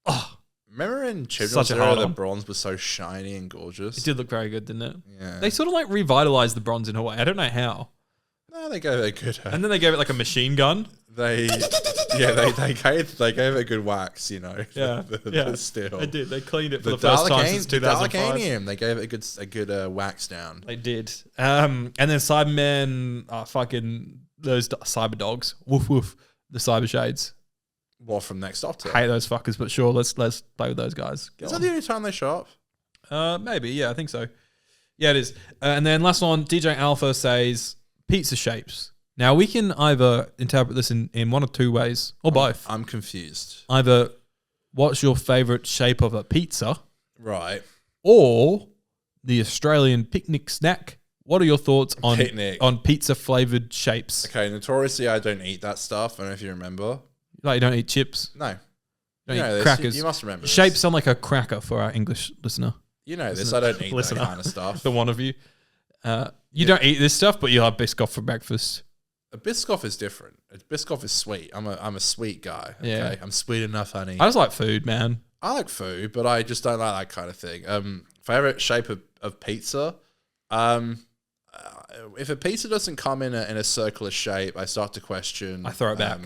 Oh, Remember in Chibnall's Such a era, the hard-on. bronze was so shiny and gorgeous. it did look very good, didn't it? Yeah. They sort of like revitalized the bronze in a way. I don't know how. No, they gave it a good. And then they gave it like a machine gun. They gave it a good wax. You know. Yeah, the steel. They did. They cleaned it for The the first time since the 2005. Dalekanium, they gave it a good wax down. They did. And then Cybermen are fucking those cyber dogs. Woof woof. The cyber shades. What from Next Doctor? Hate those fuckers, but sure, let's play with those guys. Go Is on. that the only time they show up? Maybe, yeah, I think so. Yeah, it is. And then last one, DJ Alpha says pizza shapes. Now we can either interpret this in one of two ways, or both. I'm confused. Either what's your favorite shape of a pizza, Right. or the Australian picnic snack. What are your thoughts on Picnic. pizza flavored shapes? Okay, notoriously, I don't eat that stuff. I don't know if you remember. Like you don't eat chips, No. don't You know eat this. crackers. You must remember this. Shapes sound like a cracker for our English listener. You know this. I don't eat Listener. that kind of stuff. The one of you. You don't eat this stuff, but you have Biscoff for breakfast. A Biscoff is different. A Biscoff is sweet. I'm a sweet guy. Okay? Yeah. I'm sweet enough, honey. I just like food, man. I like food, but I just don't like that kind of thing. Favorite shape of pizza? If a pizza doesn't come in a circular shape, I start to question. I throw it back.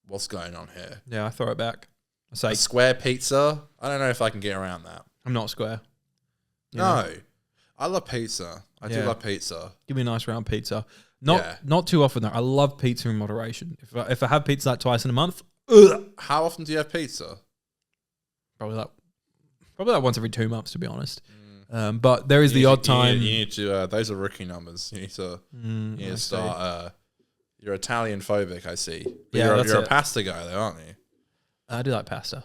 What's going on here? Yeah, I throw it back. I say A square pizza. I don't know if I can get around that. I'm not square. No, I love pizza. I do Yeah. love pizza. Give me a nice round pizza. Not too often though. I love pizza in moderation. If I have pizza like twice in a month, How often do you have pizza? probably like once every 2 months, to be honest. But there is the odd time. You need to. Those are rookie numbers. You need to start. You're Italian phobic, I see. But Yeah, you're that's a it. pasta guy, though, aren't you? I do like pasta.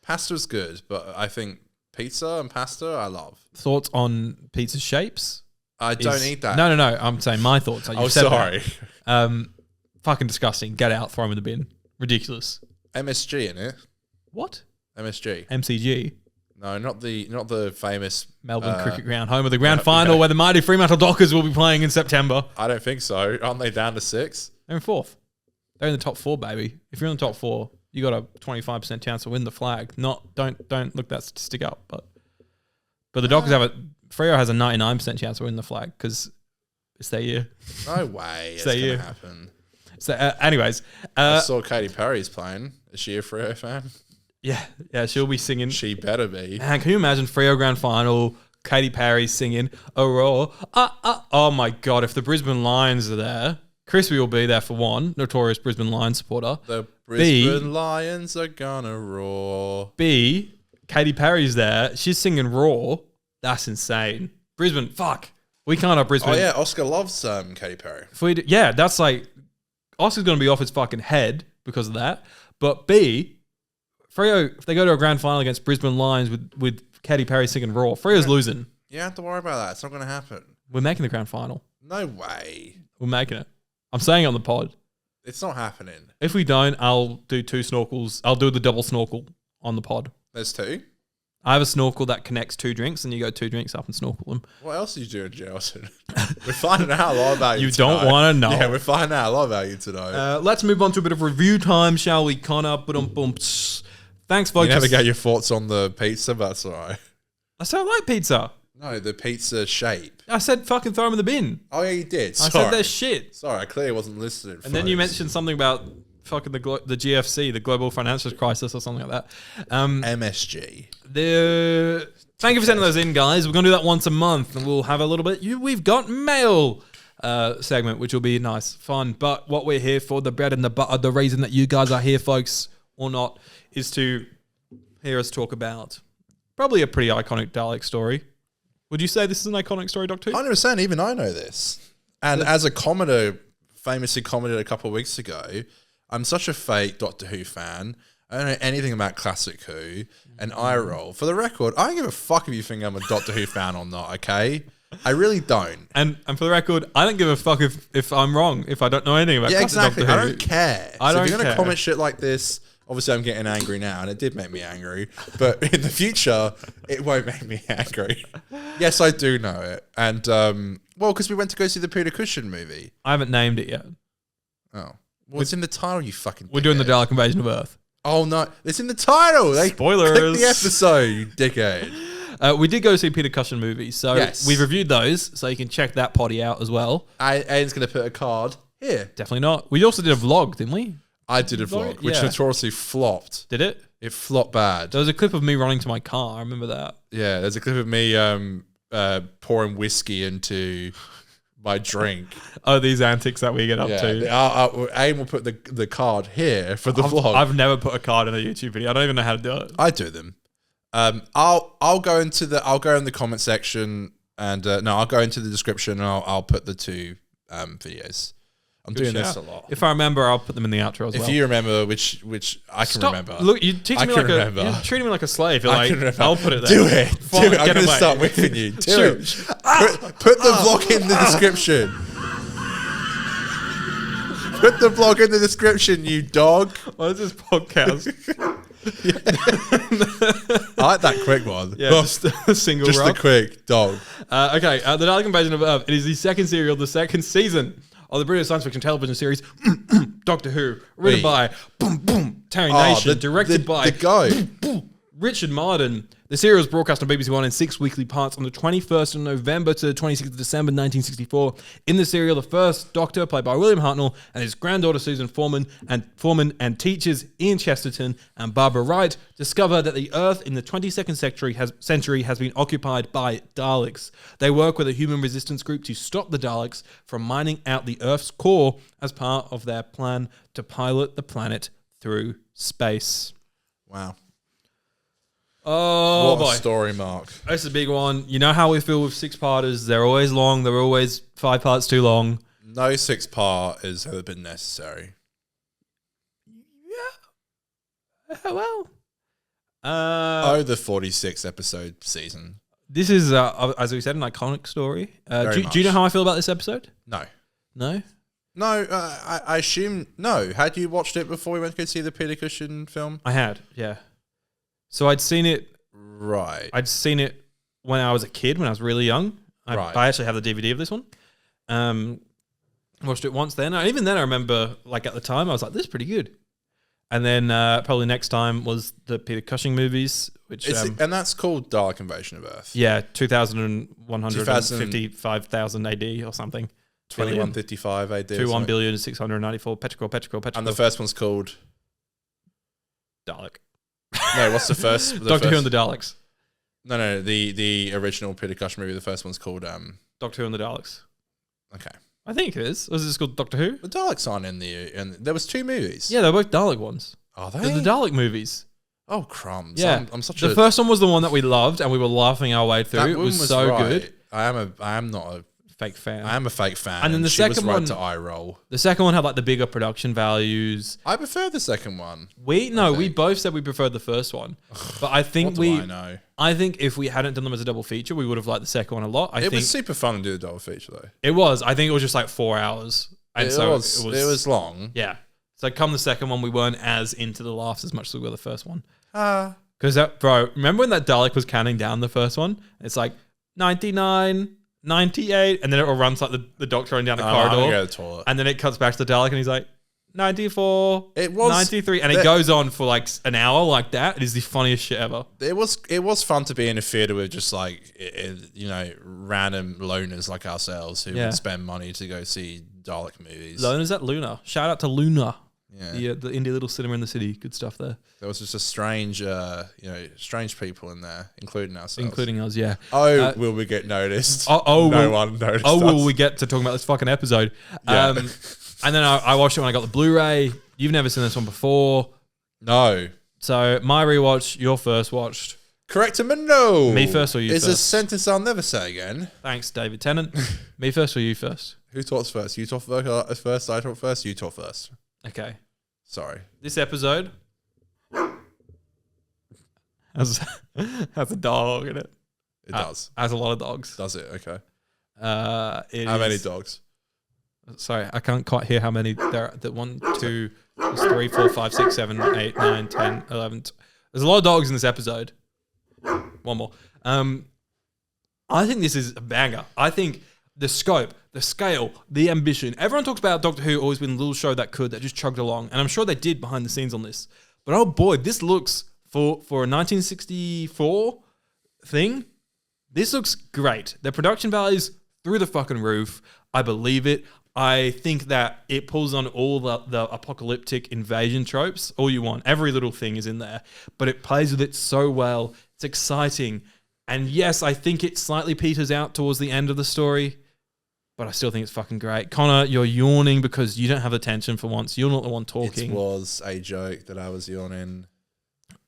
Pasta's good, but I think pizza and pasta I love. Thoughts on pizza shapes? I don't eat that. No. I'm saying my thoughts. Like Oh, you said sorry. that. Fucking disgusting. Get out. Throw them in the bin. Ridiculous. MSG in it. What? MSG. MCG. No, not the famous Melbourne Cricket Ground, home of the grand final, where the mighty Fremantle Dockers will be playing in September. I don't think so. Aren't they down to 6? They're in 4th. They're in the top 4, baby. If you're in the top 4, you got a 25% chance to win the flag. Don't look that statistic up, but the Dockers have Freo has a 99% chance to win the flag because it's their year. No way. It's Say going you. to happen. So, anyways, I saw Katy Perry's playing. Is she a Freo fan? yeah, she'll be singing. She better be. Man, can you imagine Freo grand final? Katy Perry singing "Aurora." Oh my god! If the Brisbane Lions are there, Crispy will be there for one. Notorious Brisbane Lions supporter. The Brisbane Lions are gonna roar. B. Katy Perry's there. She's singing "Raw." That's insane. Brisbane, fuck. We can't have Brisbane. Oh yeah, Oscar loves Katy Perry. If we that's like Oscar's going to be off his fucking head because of that. But B, Freo, if they go to a grand final against Brisbane Lions with Katy Perry singing "Raw," Freo's losing. You don't have to worry about that. It's not going to happen. We're making the grand final. No way. We're making it. I'm saying it on the pod. It's not happening. If we don't, I'll do 2 snorkels. I'll do the double snorkel on the pod. There's 2. I have a snorkel that connects 2 drinks, and you go 2 drinks up and snorkel them. What else are you doing, Gelson? We're finding out a lot about you. You don't want to know. Yeah, we're finding out a lot about you today. Let's move on to a bit of review time, shall we, Connor? Thanks, folks. You never get your thoughts on the pizza, but that's all right. I said I like pizza. No, the pizza shape. I said fucking throw them in the bin. Oh yeah, you did. I Sorry. said they're shit. Sorry, I clearly wasn't listening. And then you mentioned something about fucking the GFC, the global financial crisis, or something like that. MSG. Thank you for sending those in, guys. We're gonna do that once a month, and we'll have a little bit. We've got mail segment, which will be nice, fun. But what we're here for, the bread and the butter, the reason that you guys are here, folks, or not, is to hear us talk about probably a pretty iconic Dalek story. Would you say this is an iconic story, Doctor? 100%. Even I know this. And as a commenter, famously commented a couple of weeks ago, I'm such a fake Doctor Who fan. I don't know anything about Classic Who and eye roll. For the record, I don't give a fuck if you think I'm a Doctor Who fan or not, okay? I really don't. And for the record, I don't give a fuck if I'm wrong, if I don't know anything about Yeah, Classic exactly. Doctor I Who. don't care. I So don't if you're going care. to comment shit like this, obviously I'm getting angry now, and it did make me angry. But in the future, it won't make me angry. Yes, I do know it. And, well, because we went to go see the Peter Cushing movie. I haven't named it yet. Oh. Well, it's in the title, you fucking We're doing the dickhead. Dalek Invasion of Earth. Oh, no. It's in the title. They Spoilers. Click the episode, you dickhead. We did go see Peter Cushing movies, so Yes. we've reviewed those, so you can check that potty out as well. Aiden's going to put a card here. Definitely not. We also did a vlog, didn't we? I did a vlog, which Yeah. notoriously flopped. Did it? It flopped bad. There was a clip of me running to my car. I remember that. Yeah, there's a clip of me pouring whiskey into my drink. Oh, these antics that we get up to. Aiden will put the card here for the vlog. I've never put a card in a YouTube video. I don't even know how to do it. I do them. I'll go in the comment section and I'll go into the description and I'll put the 2 videos. I'm doing this a lot. If I remember, I'll put them in the outro as well. If you remember which I can remember. Look, you're teaching me I can like remember. you're treating me like a slave. You're I like, can remember. I'll put it there. Do it. Fine, Do it. I'm get going to away. start whipping you. Do Shoot. it. Put the vlog in the description. Put the vlog in the description, you dog. What is this podcast? I like that quick one. Yeah, just a single Just rub. the quick dog. Okay, the Dalek Invasion of Earth. It is the second serial of the second season of the British science fiction television series Doctor Who, written by Terry Nation, directed by the guy. Richard Martin, The serial was broadcast on BBC One in 6 weekly parts on the 21st of November to the 26th of December 1964. In the serial, the first Doctor, played by William Hartnell, and his granddaughter Susan Foreman and teachers Ian Chesterton and Barbara Wright discover that the Earth in the 22nd century has been occupied by Daleks. They work with a human resistance group to stop the Daleks from mining out the Earth's core as part of their plan to pilot the planet through space. Wow. Oh, what boy. a story, Mark. That's a big one. You know how we feel with 6-parters. They're always long. They're always 5 parts too long. No 6-part has ever been necessary. Yeah. Well. The 46 episode season. This is, as we said, an iconic story. Do you know how I feel about this episode? No. No? No, I assume no. Had you watched it before we went to go see the Peter Cushing film? I had, yeah. So I'd seen it. Right. I'd seen it when I was a kid, when I was really young. I actually have the DVD of this one. Watched it once then. And even then, I remember, like, at the time, I was like, this is pretty good. And then probably next time was the Peter Cushing movies, which... and that's called Dalek Invasion of Earth. Yeah, 2,155,000 AD or something. 2155 AD. 21,694. Petrichor. And the first one's called... Dalek. No, what's the first? Doctor Who and the Daleks. No, the original Peter Cushing movie, the first one's called... Doctor Who and the Daleks. Okay. I think it is. Was this called Doctor Who? The Daleks aren't in and there was 2 movies. Yeah, they're both Dalek ones. Are they? They're the Dalek movies. Oh, crumbs. Yeah. I'm such the first one was the one that we loved and we were laughing our way through. It was so right. good. I am not a fake fan. I am a fake fan. And then the she second was right one to eye roll. The second one had like the bigger production values. I prefer the second one. We both said we preferred the first one. But I think I know? I think if we hadn't done them as a double feature, we would have liked the second one a lot. It was super fun to do the double feature though. It was. I think it was just like 4 hours. And it was long. Yeah. So come the second one, we weren't as into the laughs as much as we were the first one. Because bro, remember when that Dalek was counting down the first one? It's like 99, 98, and then it will run like the Doctor running down the corridor. I'm gonna go to the toilet. And then it cuts back to the Dalek and he's like, 94, it was 93, and it goes on for like an hour like that. It is the funniest shit ever. It was fun to be in a theater with just like random loners like ourselves who would spend money to go see Dalek movies. Loners at Luna. Shout out to Luna. Yeah. The indie little cinema in the city. Good stuff there. There was just a strange people in there, including ourselves. Including us, yeah. Will we get noticed? No one noticed. Will we get to talking about this fucking episode? Yeah. And then I watched it when I got the Blu-ray. You've never seen this one before. No. So my rewatch, your first watched. Correct him, no. Me first or you first? first? It's a sentence I'll never say again. Thanks, David Tennant. Me first or you first? Who talks first? You talk first, I talk first, you talk first. Okay. Sorry. This episode has a dog in it. It does. Has a lot of dogs. Does it? Okay. How many dogs? Sorry, I can't quite hear how many there are. 1, 2, 3, 4, 5, 6, 7, 8, 9, 10, 11. There's a lot of dogs in this episode. One more. I think this is a banger. I think the scope, the scale, the ambition. Everyone talks about Doctor Who always been a little show that just chugged along. And I'm sure they did behind the scenes on this. But oh boy, this looks, for a 1964 thing, this looks great. The production values through the fucking roof. I believe it. I think that it pulls on all the apocalyptic invasion tropes. All you want. Every little thing is in there. But it plays with it so well. It's exciting. And yes, I think it slightly peters out towards the end of the story. But I still think it's fucking great. Connor, you're yawning because you don't have attention for once. You're not the one talking. It was a joke that I was yawning.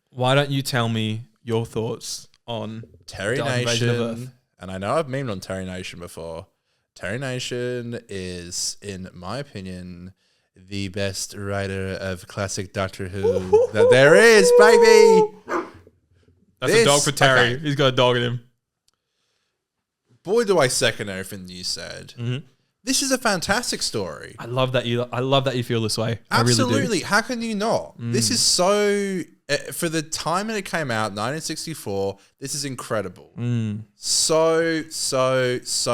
Why don't you tell me your thoughts on Terry Nation? And I know I've memed on Terry Nation before. Terry Nation is, in my opinion, the best writer of classic Doctor Who that there is, baby. That's a dog for Terry. Okay. He's got a dog in him. Boy, do I second everything you said. Mm-hmm. This is a fantastic story. I love that you feel this way. Absolutely. I really do. How can you not? This is so... for the time that it came out, 1964, this is incredible. So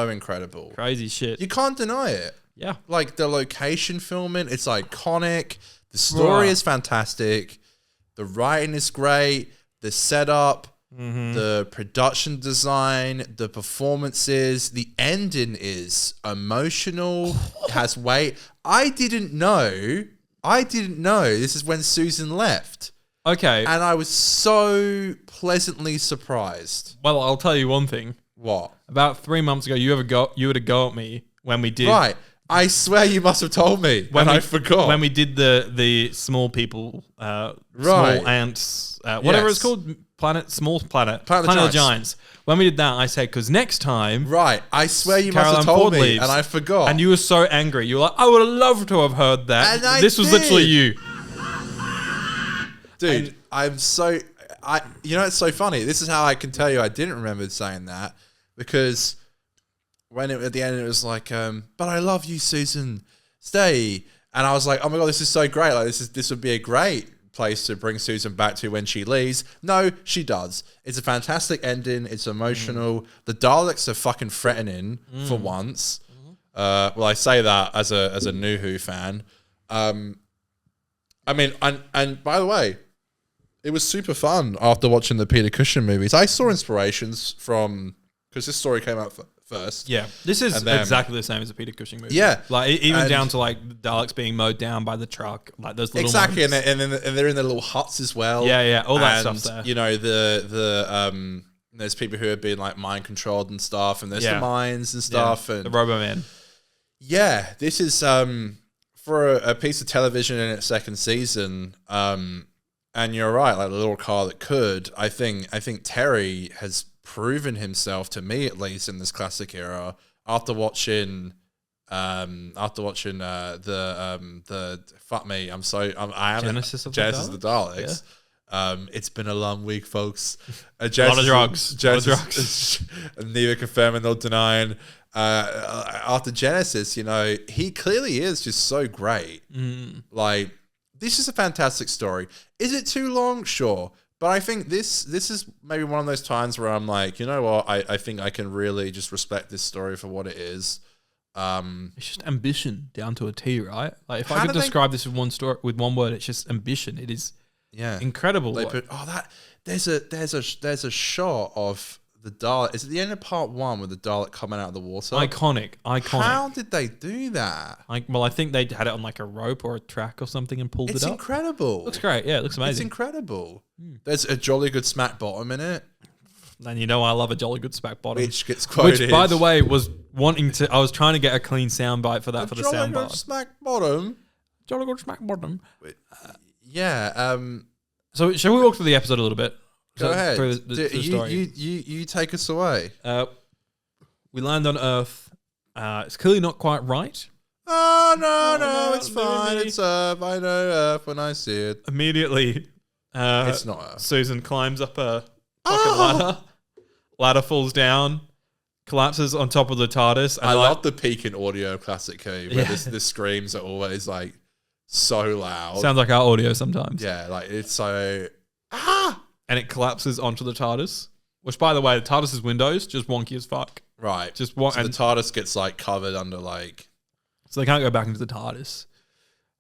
incredible. Crazy shit. You can't deny it. Yeah. Like, the location filming, it's iconic. The story is fantastic. The writing is great. The setup. the production design, the performances, the ending is emotional, has weight. I didn't know. This is when Susan left. Okay. And I was so pleasantly surprised. Well, I'll tell you one thing. What? About 3 months ago, you had a go at me when we did. Right. I swear you must have told me when I forgot. When we did the small people, Right. small ants, whatever Yes. it's called, small planet Planet of the of the Giants. When we did that, I said, because next time. Right. I swear you must Caroline have told Ford me leaves. and I forgot. And you were so angry. You were like, I would have loved to have heard that. And I this was did. literally you. Dude, it's so funny. This is how I can tell you I didn't remember saying that, because when at the end it was like, but I love you, Susan, stay. And I was like, oh my God, this is so great. Like this would be a great place to bring Susan back to when she leaves. No, she does. It's a fantastic ending. It's emotional. The Daleks are fucking threatening for once. Well, I say that as a new Who fan. I mean, and by the way, it was super fun after watching the Peter Cushing movies. I saw inspirations from, because this story came out first. Yeah, this is And then- exactly the same as a Peter Cushing movie. Yeah. like even And- down to like the Daleks being mowed down by the truck, like those little Exactly, moments. and they're in their little huts as well. Yeah, all that And, stuff's there. You know, there's people who have been like mind controlled and stuff, and there's the mines and stuff, the and Robo-Man. yeah, this is for a piece of television in its second season. And you're right, like the little car that could. I think Terry has proven himself, to me at least, in this classic era. After watching the fuck me, I am Genesis of the Daleks. It's been a long week, folks. A lot of drugs. Neither confirming nor denying. After Genesis, you know, he clearly is just so great. Like, this is a fantastic story. Is it too long? Sure. But I think this is maybe one of those times where I'm like, you know what? I think I can really just respect this story for what it is. It's just ambition down to a T, right? Like if How I could do they- describe this with one story, with one word, it's just ambition. It is incredible. They put there's a shot of the Dalek. Is it the end of part 1 with the Dalek coming out of the water? Iconic. How did they do that? I think they had it on like a rope or a track or something and pulled It's it up. incredible. Looks great. Yeah, it looks It's amazing. incredible. There's a jolly good smack bottom in it, And you know I love a jolly good smack bottom. which gets quoted. Which, by the way, I was trying to get a clean soundbite for that for the jolly good soundbar. smack bottom. Jolly good smack bottom. Yeah. So shall we walk through the episode a little bit? Go ahead. Through the story. You take us away. We land on Earth. It's clearly not quite right. Oh no, it's no, fine. maybe. It's Earth. I know Earth when I see it. Immediately, It's not Earth. Susan climbs up a fucking ladder. Ladder falls down, collapses on top of the TARDIS. And I love the peak in audio classic Who, where Yeah. the screams are always like so loud. Sounds like our audio sometimes. Yeah, like it's so. And it collapses onto the TARDIS. Which, by the way, the TARDIS's windows just wonky as fuck. Right. Just one, So and the TARDIS gets like covered under like. so they can't go back into the TARDIS.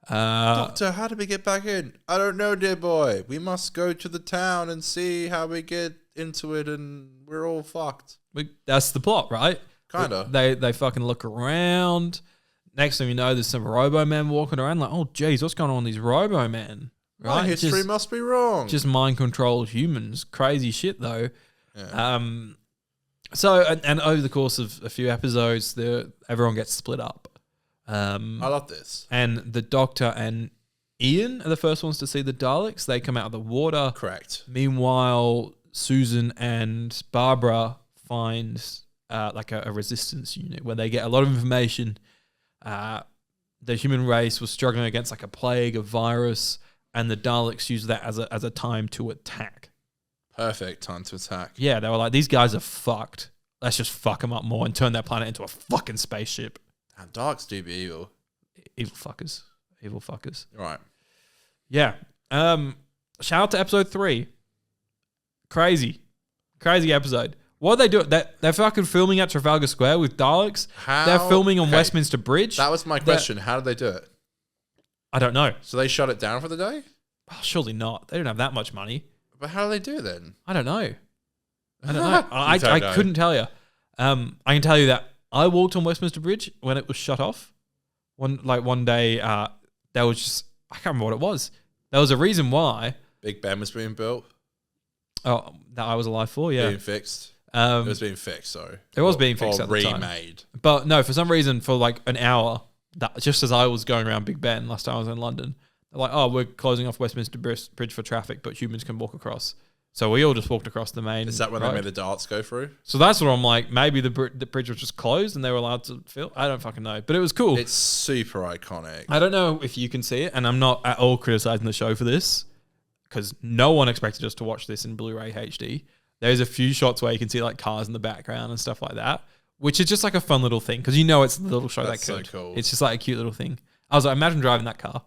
Doctor, how do we get back in? I don't know, dear boy. We must go to the town and see how we get into it, and we're all fucked. That's the plot, right? Kinda. They fucking look around. Next thing you know, there's some Robo-Men walking around. Like, oh, geez, what's going on with these Robo-Men? My Right? history must be wrong. Just mind-controlled humans. Crazy shit, though. Yeah. So, and over the course of a few episodes, everyone gets split up. I love this. And the Doctor and Ian are the first ones to see the Daleks. They come out of the water. Correct. Meanwhile, Susan and Barbara find like a resistance unit where they get a lot of information. The human race was struggling against like a plague, a virus, and the Daleks use that as a time to attack. Perfect time to attack. Yeah, they were like, these guys are fucked. Let's just fuck them up more and turn that planet into a fucking spaceship. Damn, Darks do be evil. Evil fuckers. Evil fuckers. Right. Yeah. Shout out to episode 3. Crazy episode. What are they doing? They're fucking filming at Trafalgar Square with Daleks. How? They're filming on Okay, Westminster Bridge. That was my question. How did they do it? I don't know. So they shut it down for the day? Oh, surely not. They don't have that much money. But how do they do it then? I don't know. I don't know. I don't know. couldn't tell you. I can tell you that I walked on Westminster Bridge when it was shut off. One day, there was just, I can't remember what it was. There was a reason why. Big Ben was being built. Oh, that I was alive for, yeah. Being fixed. It was being fixed, sorry. It was being fixed at the time. remade. But no, for some reason, for like an hour, that just as I was going around Big Ben last time I was in London, they're like, oh, we're closing off Westminster Bridge for traffic, but humans can walk across. So we all just walked across the main. Is that when road. they made the Daleks go through? So that's what I'm like. Maybe the bridge was just closed and they were allowed to fill. I don't fucking know, but it was cool. It's super iconic. I don't know if you can see it, and I'm not at all criticizing the show for this because no one expected us to watch this in Blu-ray HD. There's a few shots where you can see like cars in the background and stuff like that, which is just like a fun little thing because you know it's the little show That's that could. so cool. It's just like a cute little thing. I was like, imagine driving that car.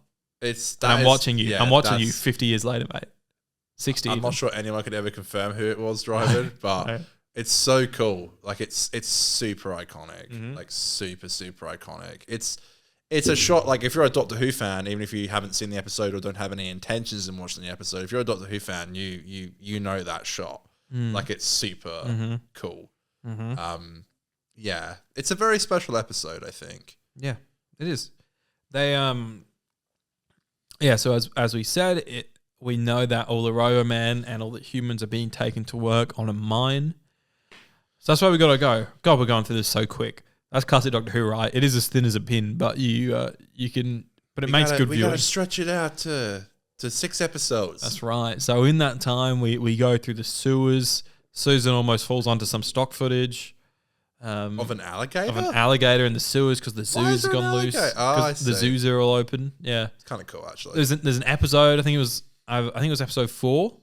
I'm watching you. Yeah, I'm watching you 50 years later, mate. 60. I'm even. not sure anyone could ever confirm who it was driving, but No. it's so cool. Like it's super iconic. Like super iconic. It's a shot. Like if you're a Doctor Who fan, even if you haven't seen the episode or don't have any intentions in watching the episode, if you're a Doctor Who fan, you know that shot. Like it's super cool. Yeah, it's a very special episode, I think. Yeah, it is. They yeah. So as we said, we know that all the Rover-men and all the humans are being taken to work on a mine. So that's where we gotta go. God, we're going through this so quick. That's classic Doctor Who, right? It is as thin as a pin, but you can. But it makes good We viewing. gotta stretch it out to 6 episodes. That's right. So in that time, we go through the sewers. Susan almost falls onto some stock footage. Of an alligator? Of an alligator in the sewers because the Why is zoo's there an gone loose. alligator? Oh, I Because the see. zoos are all open. Yeah. It's kind of cool, actually. There's an episode, I think it was episode 4,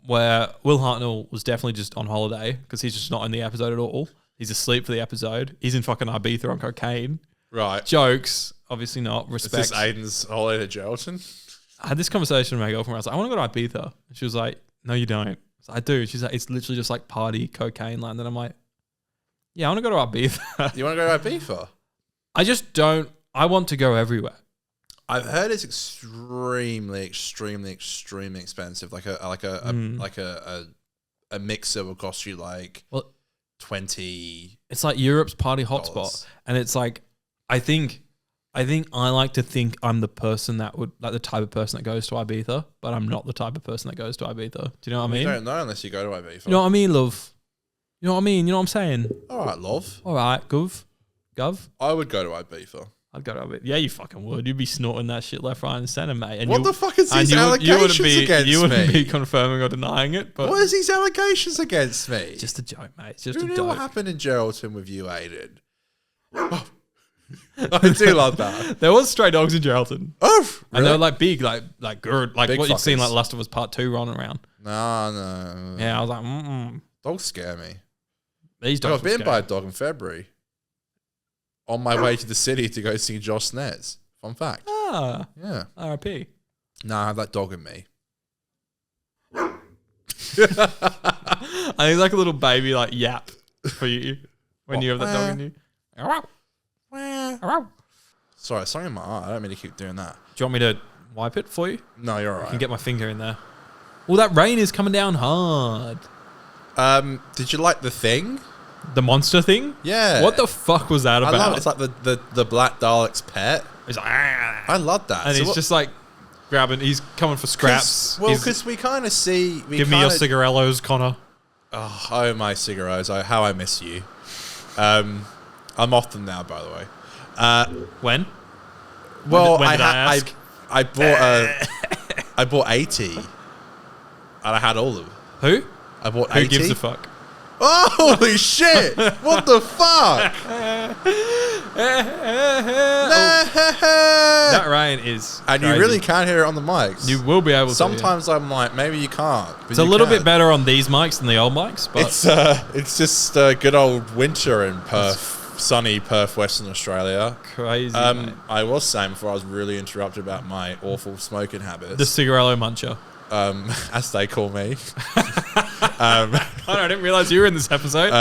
where Will Hartnell was definitely just on holiday because he's just not in the episode at all. He's asleep for the episode. He's in fucking Ibiza on cocaine. Right. Jokes, obviously not. Is Respect. this Aiden's holiday to Geraldton? I had this conversation with my girlfriend where I was like, I want to go to Ibiza. And she was like, no, you don't. I was like, I do. She's like, it's literally just like party cocaine land. And I'm like, yeah, I want to go to Ibiza. You want to go to Ibiza? I just don't. I want to go everywhere. I've heard it's extremely expensive. Like a mixer will cost you like Well, 20. it's like Europe's party hotspot, and it's like I think I like to think I'm the person that would like the type of person that goes to Ibiza, but I'm not the type of person that goes to Ibiza. Do you know what I mean? You don't know unless you go to Ibiza. You know what I mean, love? You know what I mean? You know what I'm saying? All right, love. All right, Gov. I would go to Ibiza. I'd go to Ibiza. Yeah, you fucking would. You'd be snorting that shit left, right, and centre, mate. And What the fuck is these allegations against You wouldn't me? be confirming or denying it, but What is these allegations against me? just a joke, mate. It's just Who a knew joke. what happened in Geraldton with you, Aiden? Oh. I do love that. There was stray dogs in Geraldton. Oh, really? And they were like big, like good, like Big what you'd seen fuckers. like Last of Us Part 2 running around. No. Yeah, I was like, Dogs scare me. these I dogs got were bitten by a scary. dog in February. On my way to the city to go see Josh Snez. Fun fact. Ah, Yeah. R.I.P. No, I have that dog in me. I think like a little baby like yap for you when you have that dog in you. Do Sorry, something in my eye. I don't mean to keep doing that. you want me to wipe it for you? No, you're I alright. can get my finger in there. Well, that rain is coming down hard. Did you like the thing? The monster thing? Yeah. What the fuck was that I about? love it. It's like the Black Dalek's pet. It's like, I love that. and So he's what- just like grabbing. He's coming for scraps. Well, He's- because we kind of see. give me your cigarellos, Connor. Oh, my cigaros. How I miss you. I'm off them now, by the way. When? Well, when did I ask? I bought I bought 80, and I had all of them. Who? I bought Who 80. gives a fuck? Oh, holy shit! What the fuck? That rain is And you crazy. really can hear it on the mics. You will be able to. Sometimes I'm like, maybe you can't. But It's a you little can. bit better on these mics than the old mics, but It's just good old winter in Perth, sunny Perth, Western Australia. crazy. mate. I was saying before I was really interrupted about my awful smoking habits. The cigarello muncher. As they call me. I didn't realize you were in this episode.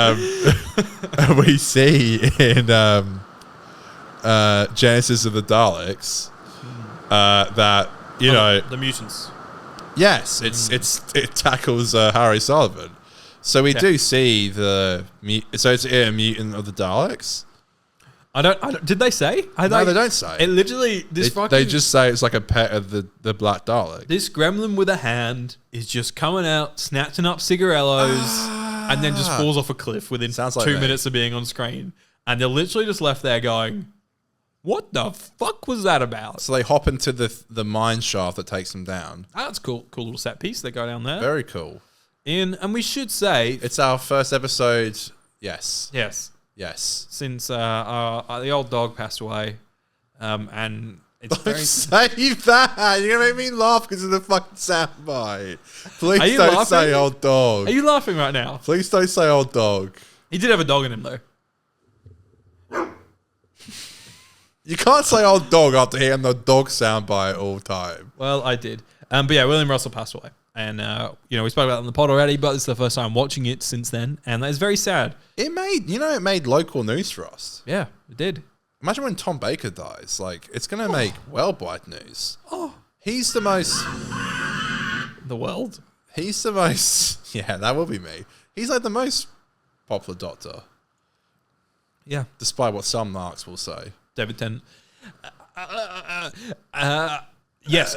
We see in Genesis of the Daleks that the mutants. yes, it tackles Harry Sullivan. So we do see so it's a mutant of the Daleks. I don't. Did they say? No, they don't say. It literally They just say it's like a pet of the Black Dalek. This gremlin with a hand is just coming out, snatching up cigarellos, and then just falls off a cliff within Sounds like 2 me. minutes of being on screen. And they're literally just left there going, "What the fuck was that about?" So they hop into the mine shaft that takes them down. That's cool. Cool little set piece. They go down there. Very cool. And we should say It's our first episode. Yes. yes, since the old dog passed away, and it's very. Save that! You're gonna make me laugh because of the fucking soundbite. Please Are you don't laughing? say old dog. Are you laughing right now? Please don't say old dog. He did have a dog in him though. You can't say old dog after hearing the dog soundbite all the time. Well, I did. But yeah, William Russell passed away. And, we spoke about it on the pod already, but it's the first time watching it since then. And that is very sad. It made local news for us. Yeah, it did. Imagine when Tom Baker dies. Like, it's going to make worldwide news. Oh. He's the most... The world. He's the most... Yeah, that will be me. He's like the most popular Doctor. Yeah. Despite what some marks will say. David Tennant. Yes.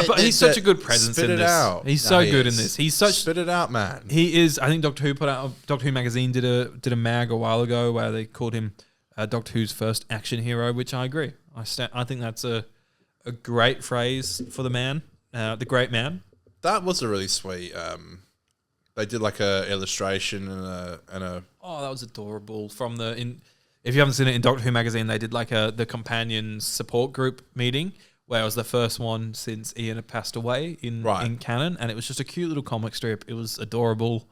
But he's such a good presence Spit in it this. out. He's No, so he good is. in this. He's such... Spit it out, man. He is... I think Doctor Who magazine did a mag a while ago where they called him Doctor Who's first action hero, which I agree. I think that's a great phrase for the man, the great man. That was a really sweet... they did like a illustration and a... Oh, that was adorable. If you haven't seen it in Doctor Who magazine, they did like the companion support group meeting where it was the first one since Ian had passed away in canon, and it was just a cute little comic strip. It was adorable.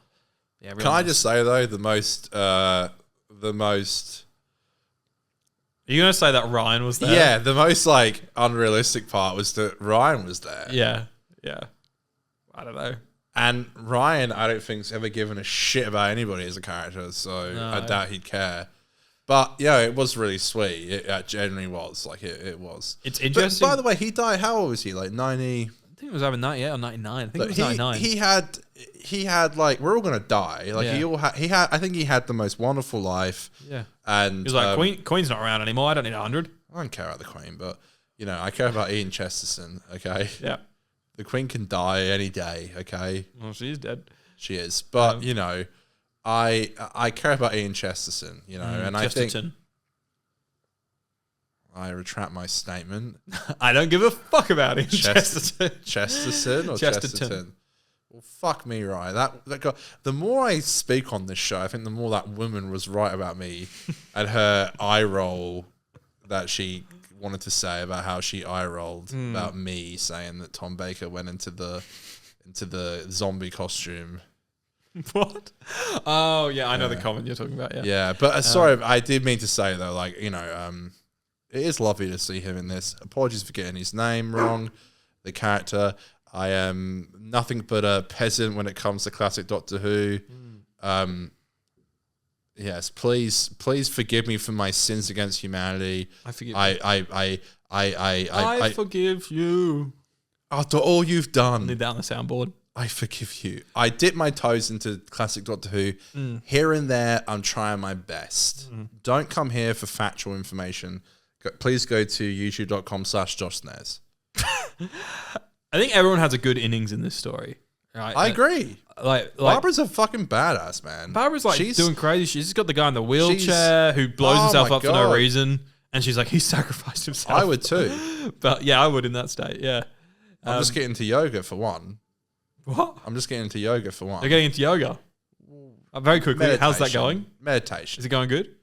Yeah, really Can I nice. just say though, the most Are you gonna say that Ryan was there? yeah, the most like unrealistic part was that Ryan was there. Yeah. I don't know. And Ryan, I don't think's ever given a shit about anybody as a character, so No. I doubt he'd care. But yeah, it was really sweet. It genuinely was. Like it was. It's But interesting. by the way, he died. How old was he? Like 90. I think it was over 98 or 99. I think it But was 99. he had like we're all gonna die. Like Yeah. he had. I think he had the most wonderful life. Yeah. And He was like, Queen's not around anymore. I don't need 100. I don't care about the Queen, but I care about Ian Chesterton. Okay. Yeah. The Queen can die any day, okay? Well, she's dead. She is. But, I care about Ian Chesterton, and I think Chesterton. I retract my statement. I don't give a fuck about it. Chesterton. Chesterton or Chesterton? Well, fuck me, right? That guy, the more I speak on this show, I think the more that woman was right about me and her eye roll that she wanted to say about how she eye rolled about me saying that Tom Baker went into the zombie costume. What? Oh, yeah, I know the comment you're talking about, yeah. Yeah, but sorry, I did mean to say though, like, it is lovely to see him in this. Apologies for getting his name wrong. The character, I am nothing but a peasant when it comes to classic Doctor Who. Yes, please forgive me for my sins against humanity. I forgive you. I forgive you. after all you've done. Need that on the soundboard. I forgive you. I dip my toes into classic Doctor Who. Here and there, I'm trying my best. Don't come here for factual information. Please go to youtube.com/JoshNez. I think everyone has a good innings in this story. Right? I agree. Like Barbara's a fucking badass, man. Barbara's like doing crazy. She's got the guy in the wheelchair who blows himself up for no reason. And she's like, he sacrificed himself. I would too. But yeah, I would in that state. Yeah. I'm just getting into yoga for one. What? I'm just getting into yoga for one. They're getting into yoga. Very quickly. How's that going? Meditation. Is it going good?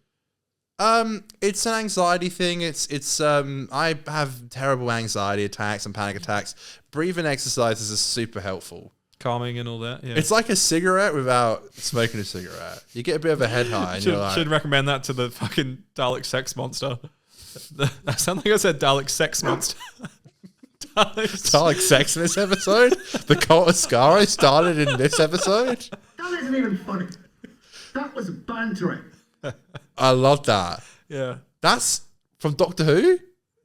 It's an anxiety thing. It's I have terrible anxiety attacks and panic attacks. Breathing exercises are super helpful. Calming and all that. Yeah. It's like a cigarette without smoking a cigarette. You get a bit of a head high. And should recommend that to the fucking Dalek sex monster. That sounded like I said Dalek sex monster. Dalek sex in this episode? The cult of Skaro started in this episode? That isn't even funny. That was bantering. I love that. Yeah. That's from Doctor Who?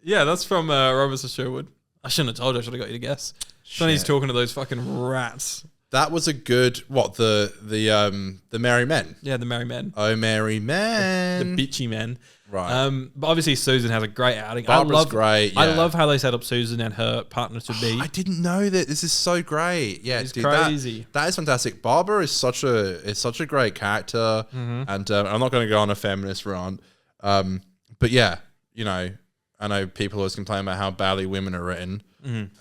Yeah, that's from Roberts of Sherwood. I shouldn't have told you. I should have got you to guess. Then he's talking to those fucking rats. That was a good the Merry Men. Yeah, the Merry Men. Oh, Merry Men. The bitchy men. Right. But obviously Susan has a great outing. Barbara's great. Yeah. I love how they set up Susan and her partner to be. I didn't know that. This is so great. Yeah, It's dude, crazy. That is fantastic. Barbara is such a great character, and I'm not going to go on a feminist rant, but yeah, you know, I know people always complain about how badly women are written,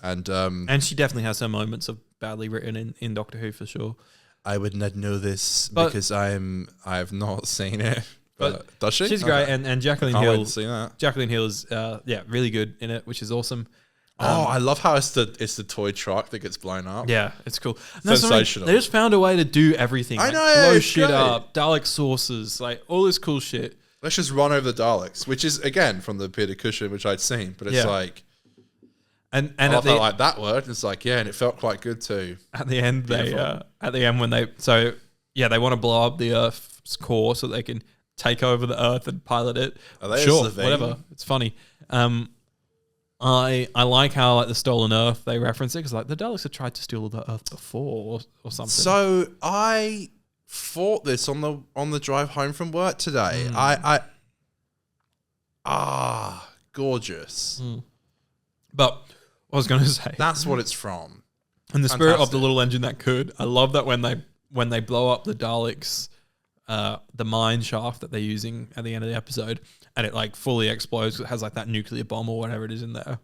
And she definitely has her moments of badly written in Doctor Who for sure. I would not know this But- because I've not seen it. But does she? She's great, Okay. and Jacqueline Can't wait Hill. to see that. Jacqueline Hill is really good in it, which is awesome. I love how it's the toy truck that gets blown up. Yeah, it's cool. No, so, Sensational. they just found a way to do everything. I like, know, blow it's shit great. up, Dalek sources, like all this cool shit. Let's just run over the Daleks, which is again from the Peter Cushing, which I'd seen, but it's Yeah. like And I at love the, how like that worked. It's like and it felt quite good too. at the end, Beautiful. when they they want to blow up the Earth's core so they can take over the Earth and pilot it. Are they Sure, a thing? whatever. It's funny. I like how like the stolen Earth they reference it because like the Daleks have tried to steal the Earth before or something. So I thought this on the drive home from work today. Gorgeous. But what I was going to say, That's what it's from. in the spirit of fantastic. the little engine that could, I love that when they blow up the Daleks, the mine shaft that they're using at the end of the episode, and it like fully explodes. It has like that nuclear bomb or whatever it is in there,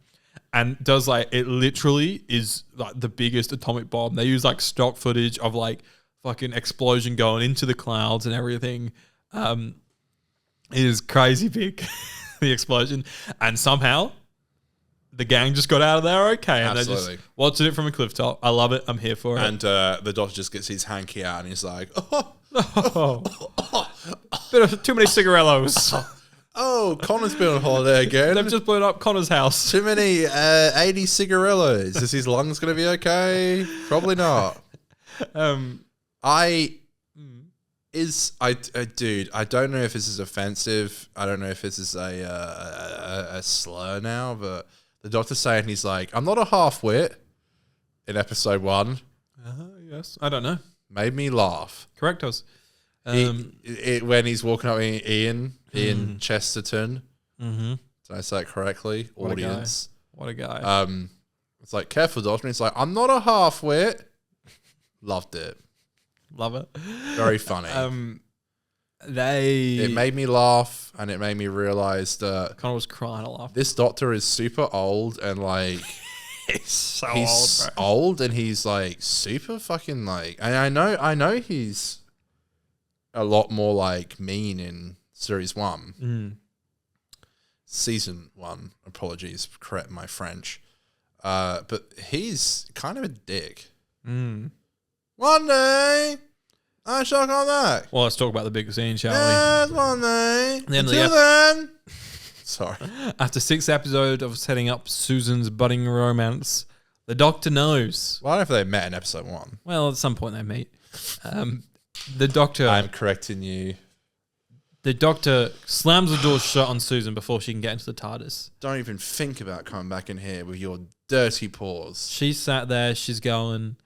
and does like it literally is like the biggest atomic bomb. They use like stock footage of like fucking explosion going into the clouds and everything. It is crazy big, the explosion, and somehow the gang just got out of there okay, and they're Absolutely. just watching it from a cliff top. I love it. I'm here for it. And the Doctor just gets his hanky out and he's like, Bit of too many cigarillos. oh, Connor's been on holiday again. They've just blown up Connor's house. Too many 80 cigarillos. Is his lungs going to be okay? Probably not. Dude, I don't know if this is offensive. I don't know if this is a slur now, but the Doctor's saying he's like, I'm not a half-wit in episode 1. Yes, I don't know. Made me laugh. Correct us. When he's walking up with Ian Chesterton. Mm-hmm. Did I say it correctly? What a guy. Audience. What a guy. It's like, careful, Doctor. And he's like, I'm not a half-wit. Loved it. Love it. Very funny. It made me laugh, and it made me realize that Connor was crying a lot. this Doctor is super old, and like He's so he's old, bro. old, and he's like super fucking like. And I know he's a lot more like mean in series 1, season 1. Apologies, correct my French. But he's kind of a dick. One day, I shall come back. Well, let's talk about the big scene, shall Yes, one day. The end of the Until then. Sorry. we? After 6 episodes of setting up Susan's budding romance, the Doctor knows. Well, I don't know if they met in episode 1. Well, at some point they meet. The Doctor. I'm correcting you. The Doctor slams the door shut on Susan before she can get into the TARDIS. Don't even think about coming back in here with your dirty paws. She's sat there. She's going,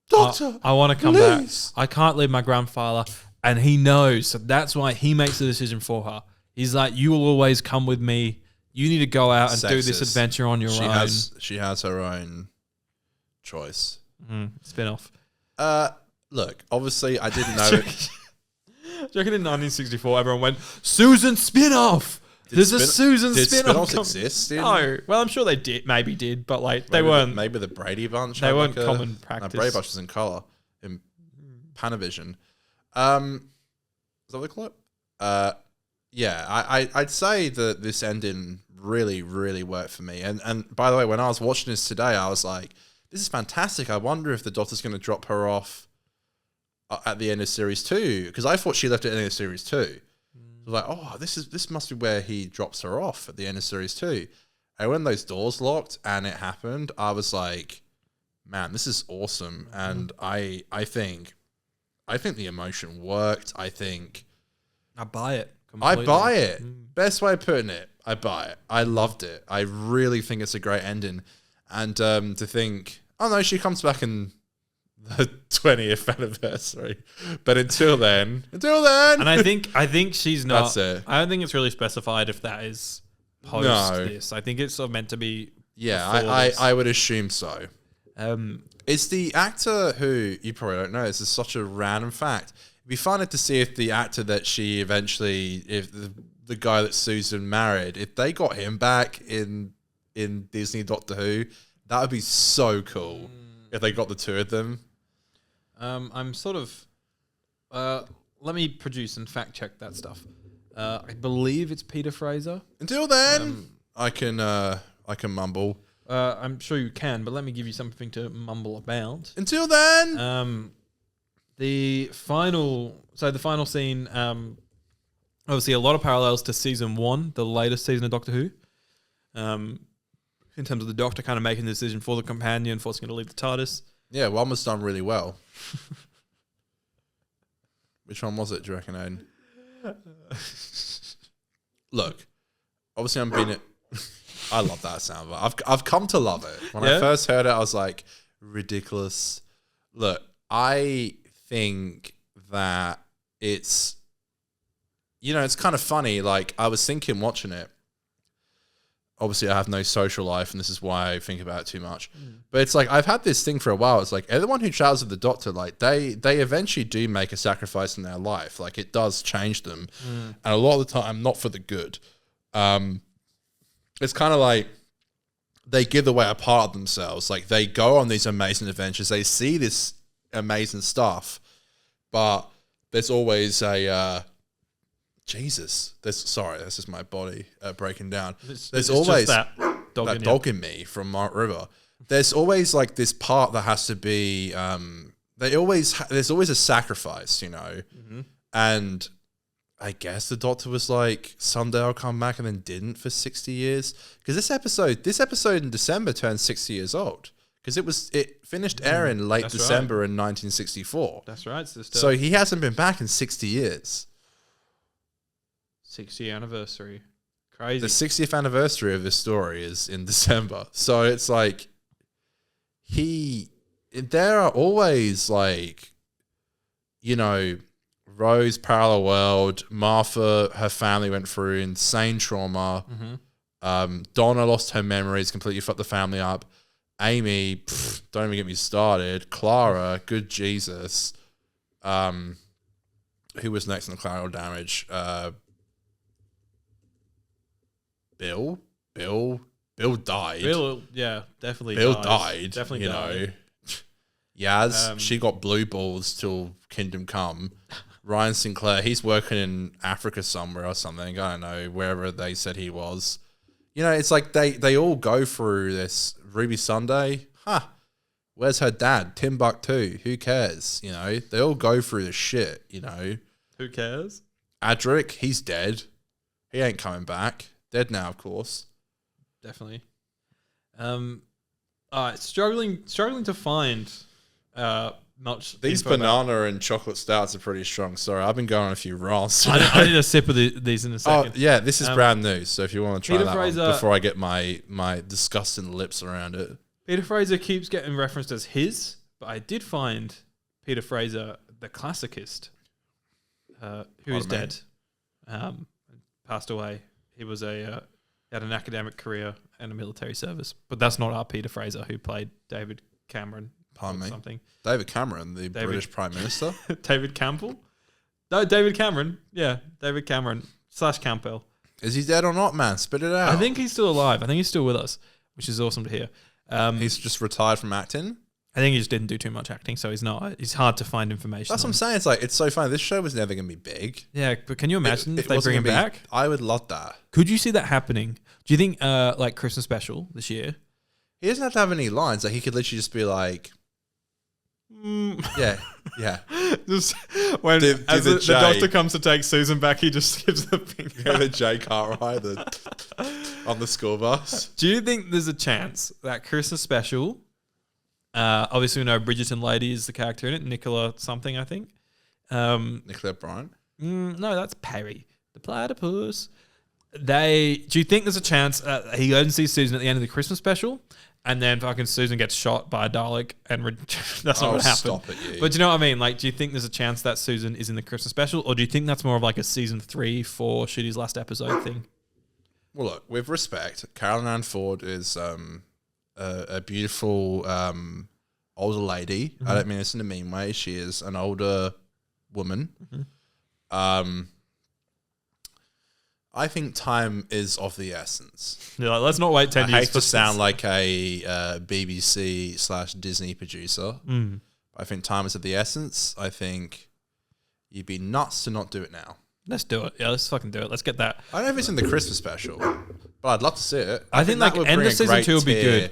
Doctor, I want to come please. back. I can't leave my grandfather. And he knows. So that's why he makes the decision for her. He's like, you will always come with me. You need to go out and do this Sexist. adventure on your own. She has her own choice. Spin off. Look, obviously I didn't know it. Do you reckon in 1964 everyone went, Susan spin-off? There's a Susan Did spin-off. spin-offs exist? No. Well, I'm sure they did. Maybe did. But like they weren't. Maybe the Brady Bunch. They had weren't like common No, practice. Brady Bunch was in colour. In Panavision. Is that what they call it? Yeah, I'd say that this ending really, really worked for me. And by the way, when I was watching this today, I was like, this is fantastic. I wonder if the Doctor's going to drop her off at the end of series 2, because I thought she left at the end of series 2. I was like, oh, this must be where he drops her off at the end of series 2. And when those doors locked and it happened, I was like, man, this is awesome. And I think the emotion worked. I buy it. I completely. buy it. Best way of putting it. I buy it. I loved it. I really think it's a great ending. And to think, oh no, she comes back in the 20th anniversary. But until then, And I think she's not. That's it. I don't think it's really specified if that is post this. I think it's sort of meant to be. yeah, I would assume so. Um, It's the actor who you probably don't know. This is such a random fact. It'd be funny to see if the actor that she eventually, if the guy that Susan married, if they got him back in Disney Doctor Who, that would be so cool. If they got the two of them. I'm sort of. Let me produce and fact check that stuff. I believe it's Peter Fraser. Until then, I can mumble. I'm sure you can, but let me give you something to mumble about. Until then, The final scene, obviously a lot of parallels to season 1, the latest season of Doctor Who. In terms of the Doctor kind of making the decision for the companion, forcing her to leave the TARDIS. yeah, one was done really well. Which one was it, do you reckon, Aiden? Look, obviously I'm being I love that sound, but I've come to love it. When I first heard it, I was like, ridiculous. Look, I think that it's, it's kind of funny. Like, I was thinking watching it. Obviously, I have no social life, and this is why I think about it too much. But it's like, I've had this thing for a while. It's like, everyone who travels with the Doctor, like, they eventually do make a sacrifice in their life. Like, it does change them. And a lot of the time, not for the good. It's kind of like they give away a part of themselves. Like, they go on these amazing adventures. They see this amazing stuff. But there's always a... Jesus, this is my body breaking down. There's always that dog in me from Mark River. There's always like this part that has to be. There's always a sacrifice, and I guess the Doctor was like, someday I'll come back, and then didn't for 60 years because this episode in December turned 60 years old because it finished airing late December in 1964. That's right, sister. So he hasn't been back in 60 year 60th anniversary. Crazy. The 60th anniversary of this story is in December. So it's like there are always like, Rose, parallel world, Martha, her family went through insane trauma. Donna lost her memories, completely fucked the family up. Amy, don't even get me started. Clara, good Jesus. Who was next in the collateral damage? Bill died. Bill, yeah, definitely. Bill died. Definitely died. Yaz, she got blue balls till Kingdom Come. Ryan Sinclair, he's working in Africa somewhere or something. I don't know, wherever they said he was. It's like they all go through this. Ruby Sunday, where's her dad? Timbuktu, who cares? They all go through this shit, Who cares? Adric, he's dead. He ain't coming back. Dead now, of course. Definitely. Struggling to find much. These banana and chocolate stouts are pretty strong. Sorry, I've been going on a few rants. I need a sip of these in a second. Oh yeah, this is brand new. So if you want to try Peter that Fraser, one before I get my disgusting lips around it. Peter Fraser keeps getting referenced as his, but I did find Peter Fraser, the classicist, who is dead, passed away. He was had an academic career and a military service, but that's not our Peter Fraser who played David Cameron. Pardon me. Something. David Cameron, the British Prime Minister. David Campbell? No, David Cameron. Yeah, David Cameron / Campbell. Is he dead or not, man? Spit it out. I think he's still alive. I think he's still with us, which is awesome to hear. He's just retired from acting. I think he just didn't do too much acting, so he's not. It's hard to find information. That's what I'm saying. It's like, it's so funny. This show was never going to be big. Yeah, but can you imagine if they bring him back? I would love that. Could you see that happening? Do you think, like Christmas special this year? He doesn't have to have any lines. Like, he could literally just be like, yeah. Just when the Doctor comes to take Susan back, he just gives the finger. The J Cartwright on the school bus. Do you think there's a chance that Christmas special? Obviously, we know Bridgerton Lady is the character in it. Nicola something, I think. Nicola Bryant? No, that's Perry, the platypus. Do you think there's a chance he goes and sees Susan at the end of the Christmas special, and then fucking Susan gets shot by a Dalek, and that's not what happened. Stop it, you. But do you know what I mean? Like, do you think there's a chance that Susan is in the Christmas special, or do you think that's more of like a season 3 for Shooty's last episode thing? Well, look, with respect, Caroline Ann Ford is a beautiful older lady. Mm-hmm. I don't mean this in a mean way. She is an older woman. Mm-hmm. I think time is of the essence. You're like, let's not wait 10 I years. hate to sound like a BBC/Disney producer. I think time is of the essence. I think you'd be nuts to not do it now. Let's do it. Yeah, let's fucking do it. Let's get that. I don't know if it's in the Christmas special, but I'd love to see it. I think like that would end bring of a season great 2 would be tier good.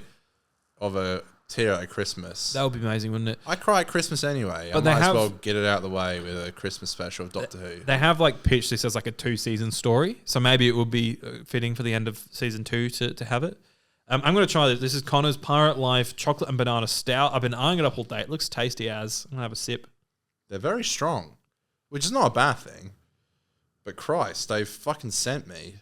Of a tier at Christmas. That would be amazing, wouldn't it? I cry at Christmas anyway. But I they might as have- well get it out of the way with a Christmas special of Doctor Who. They have like pitched this as like a 2-season story, so maybe it would be fitting for the end of season 2 to have it. I'm going to try this. This is Connor's Pirate Life Chocolate and Banana Stout. I've been eyeing it up all day. It looks tasty as. I'm going to have a sip. They're very strong, which is not a bad thing. But Christ, they've fucking sent me.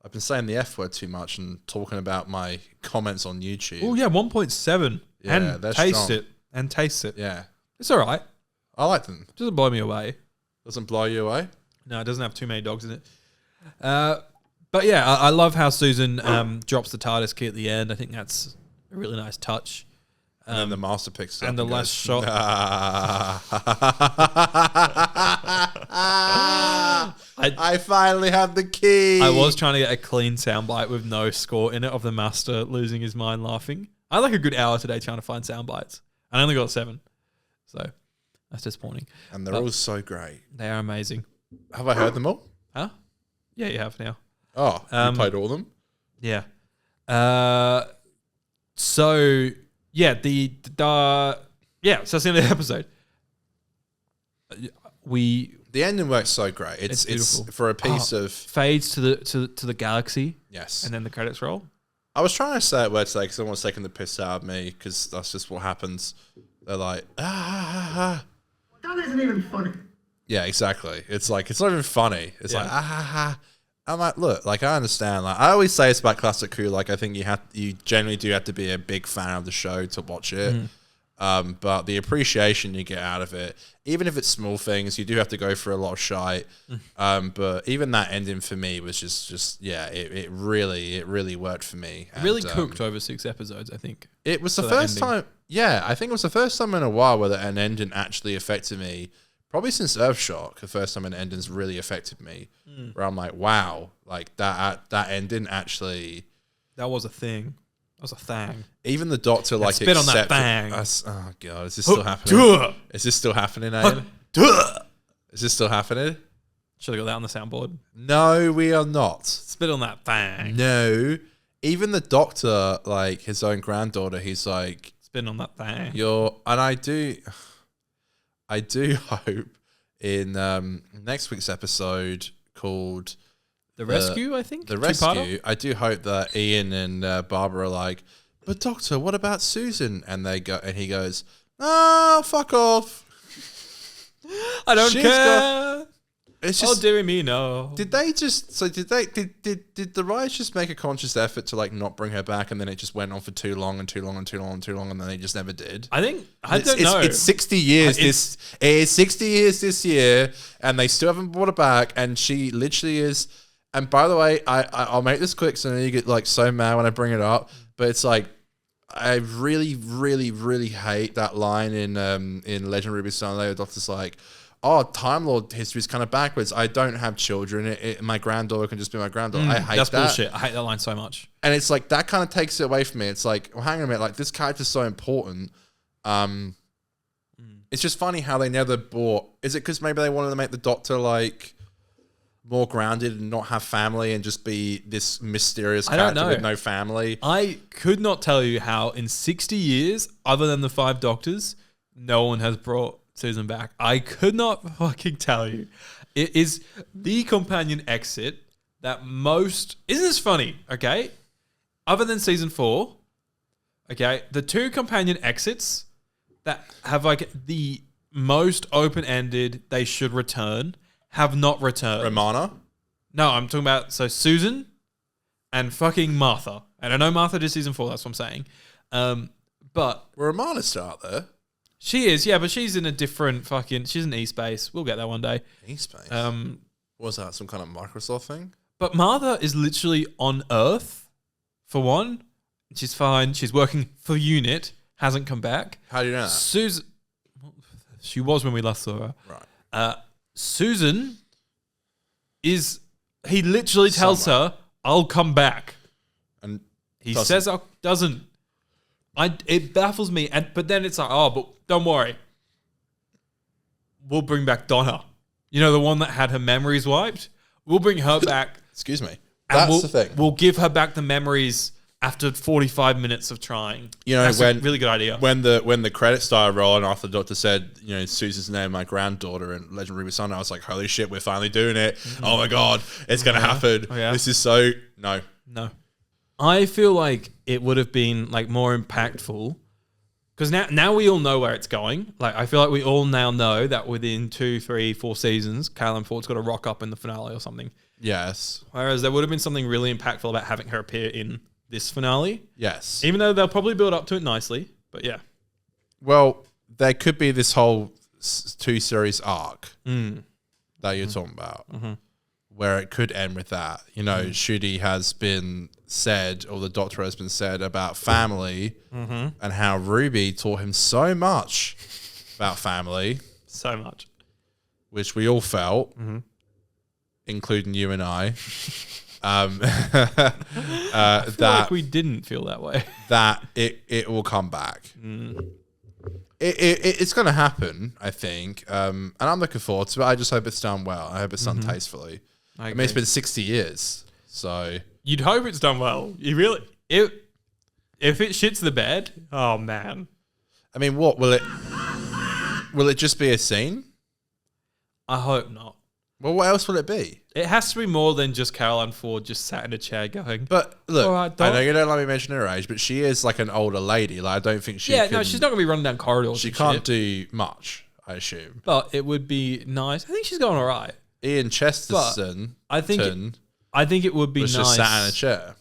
I've been saying the F word too much and talking about my comments on YouTube. Oh yeah, 1.7. Yeah, and they're taste strong. it. And taste it. Yeah, It's all right. I like them. Doesn't blow me away. Doesn't blow you away? No, it doesn't have too many dogs in it. But yeah, I love how Susan drops the TARDIS key at the end. I think that's a really nice touch. And then the master picks it up and the goes, last shot. I finally have the key. I was trying to get a clean soundbite with no score in it of the master losing his mind laughing. I had like a good hour today trying to find soundbites. I only got 7. So that's disappointing. And they're all so great. They are amazing. Have I heard them all? Huh? Yeah, you have now. Oh, you played all of them? Yeah. So yeah, so that's the end of the episode. The ending works so great. It's beautiful. for a piece of fades to the galaxy, yes. and then the credits roll. I was trying to say it word today because someone's taking the piss out of me because that's just what happens. They're like, That isn't even funny. Yeah, exactly. It's like it's not even funny. It's Yeah. like I'm like, look, like I understand. Like I always say this about Classic Who. Like I think you generally do have to be a big fan of the show to watch it. But the appreciation you get out of it, even if it's small things, you do have to go through a lot of shite. But even that ending for me was just yeah, it really worked for me. It really cooked over 6 episodes, I think. It was the that first ending. time. Yeah, I think it was the first time in a while where an ending actually affected me. Probably since Earthshock, the first time an ending's really affected me. Where I'm like, wow, like that ending actually. That was a thing. That was a thing. Even the Doctor like spit on that accepted- bang. Oh god, is this still happening? Is this still happening, Ian? Is this still happening? Should have got that on the soundboard. No, we are not. Spit on that bang. No. Even the Doctor, like his own granddaughter, he's like, Spit on that bang. and I do hope in next week's episode called The Rescue, I think. The Two-parter? Rescue, I do hope that Ian and Barbara are like, but Doctor, what about Susan? And he goes, fuck off. I don't She's care. It's Oh, just. dearie me, no. Did the writers just make a conscious effort to like not bring her back, and then it just went on for too long, and then they just never did? I don't know. It's 60 years. It is 60 years this year, and they still haven't brought her back. And she literally is. And by the way, I'll make this quick, so I know you get like so mad when I bring it up. But it's like I really, really, really hate that line in Legend of Ruby Sunday. The Doctor's like, oh, Time Lord history is kind of backwards. I don't have children. My granddaughter can just be my granddaughter. I hate That's that. bullshit. I hate that line so much. And it's like, that kind of takes it away from me. It's like, well, hang on a minute. Like, this character's so important. It's just funny how they never bought... Is it because maybe they wanted to make the Doctor, like, more grounded and not have family and just be this mysterious I don't character know. with no family? I could not tell you how in 60 years, other than the 5 Doctors, no one has brought Susan back. I could not fucking tell you. It is the companion exit that most... Isn't this funny, okay? Other than season 4, okay, the 2 companion exits that have like the most open-ended they should return have not returned. Romana? No, I'm talking about Susan and fucking Martha. And I know Martha did season 4. That's what I'm saying. But Romana's still out there. she is, yeah, but she's in a different fucking. She's in E-Space. We'll get there one day. E-Space. What was that? Some kind of Microsoft thing? But Martha is literally on Earth, for one. She's fine. She's working for Unit. Hasn't come back. How do you know that? Susan. She was when we last saw her. Right. Susan is. He literally tells her, "I'll come back," And he says, "Doesn't." It baffles me, but then it's like, "Oh, but don't worry, we'll bring back Donna. You know, the one that had her memories wiped. We'll bring her back." Excuse me. And That's the thing. We'll give her back the memories after 45 minutes of trying. You know, that's a really good idea. When the credits started rolling after the doctor said, you know, Susan's name, my granddaughter in Legend of Ruby Sun, I was like, holy shit, we're finally doing it. Oh my God, it's going to happen. Oh, yeah. This is so... No. I feel like it would have been like more impactful because now we all know where it's going. Like, I feel like we all now know that within 2, 3, 4 seasons, Callum Ford's got to rock up in the finale or something. Yes. Whereas there would have been something really impactful about having her appear in this finale. Yes. Even though they'll probably build up to it nicely. But yeah. Well, there could be this whole 2-series arc that you're talking about where it could end with that. You know, Shudi has been said, or the Doctor has been said about family and how Ruby taught him so much about family. So much. Which we all felt, including you and I. I feel like we didn't feel that way. That it will come back. It's going to happen, I think. And I'm looking forward to it. I just hope it's done well. I hope it's done tastefully. I mean, it's been 60 years, so... You'd hope it's done well. You really... If it shits the bed, oh, man. I mean, what? Will it just be a scene? I hope not. Well, what else will it be? It has to be more than just Caroline Ford just sat in a chair going... But look, All right, I know you don't like me mentioning her age, but she is like an older lady. Like, I don't think she no, she's not going to be running down corridors. She can't do much, I assume. But it would be nice. I think she's going all right. Ian Chesterton, I think it would be was nice. just sat in a chair.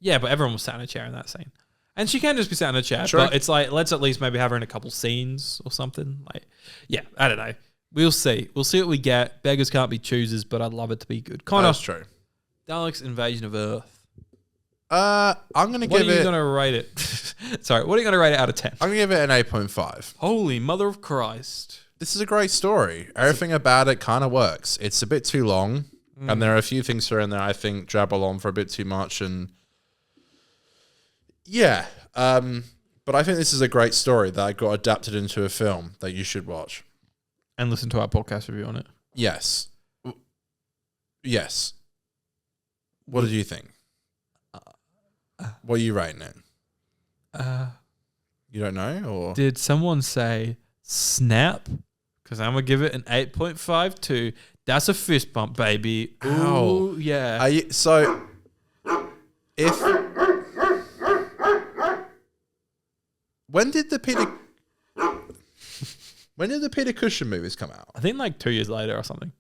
Yeah, but everyone was sat in a chair in that scene. And she can just be sat in a chair. True. But it's like, let's at least maybe have her in a couple scenes or something. Like, yeah, I don't know. We'll see. We'll see what we get. Beggars can't be choosers, but I'd love it to be good. Conor, That's true. Dalek's Invasion of Earth. I'm going to give it... What are you going to rate it? Sorry, what are you going to rate it out of 10? I'm going to give it an 8.5. Holy mother of Christ. This is a great story. Everything about it kind of works. It's a bit too long, and there are a few things here and there I think drabble on for a bit too much. And yeah, but I think this is a great story that got adapted into a film that you should watch. And listen to our podcast review on it. Yes. Yes. What did you think? What are you rating it? You don't know? Or Did someone say snap? Because I'm going to give it an 8.52. That's a fist bump, baby. Ooh, yeah. Are you, so, if... When did the Peter Cushing movies come out? I think like 2 years later or something.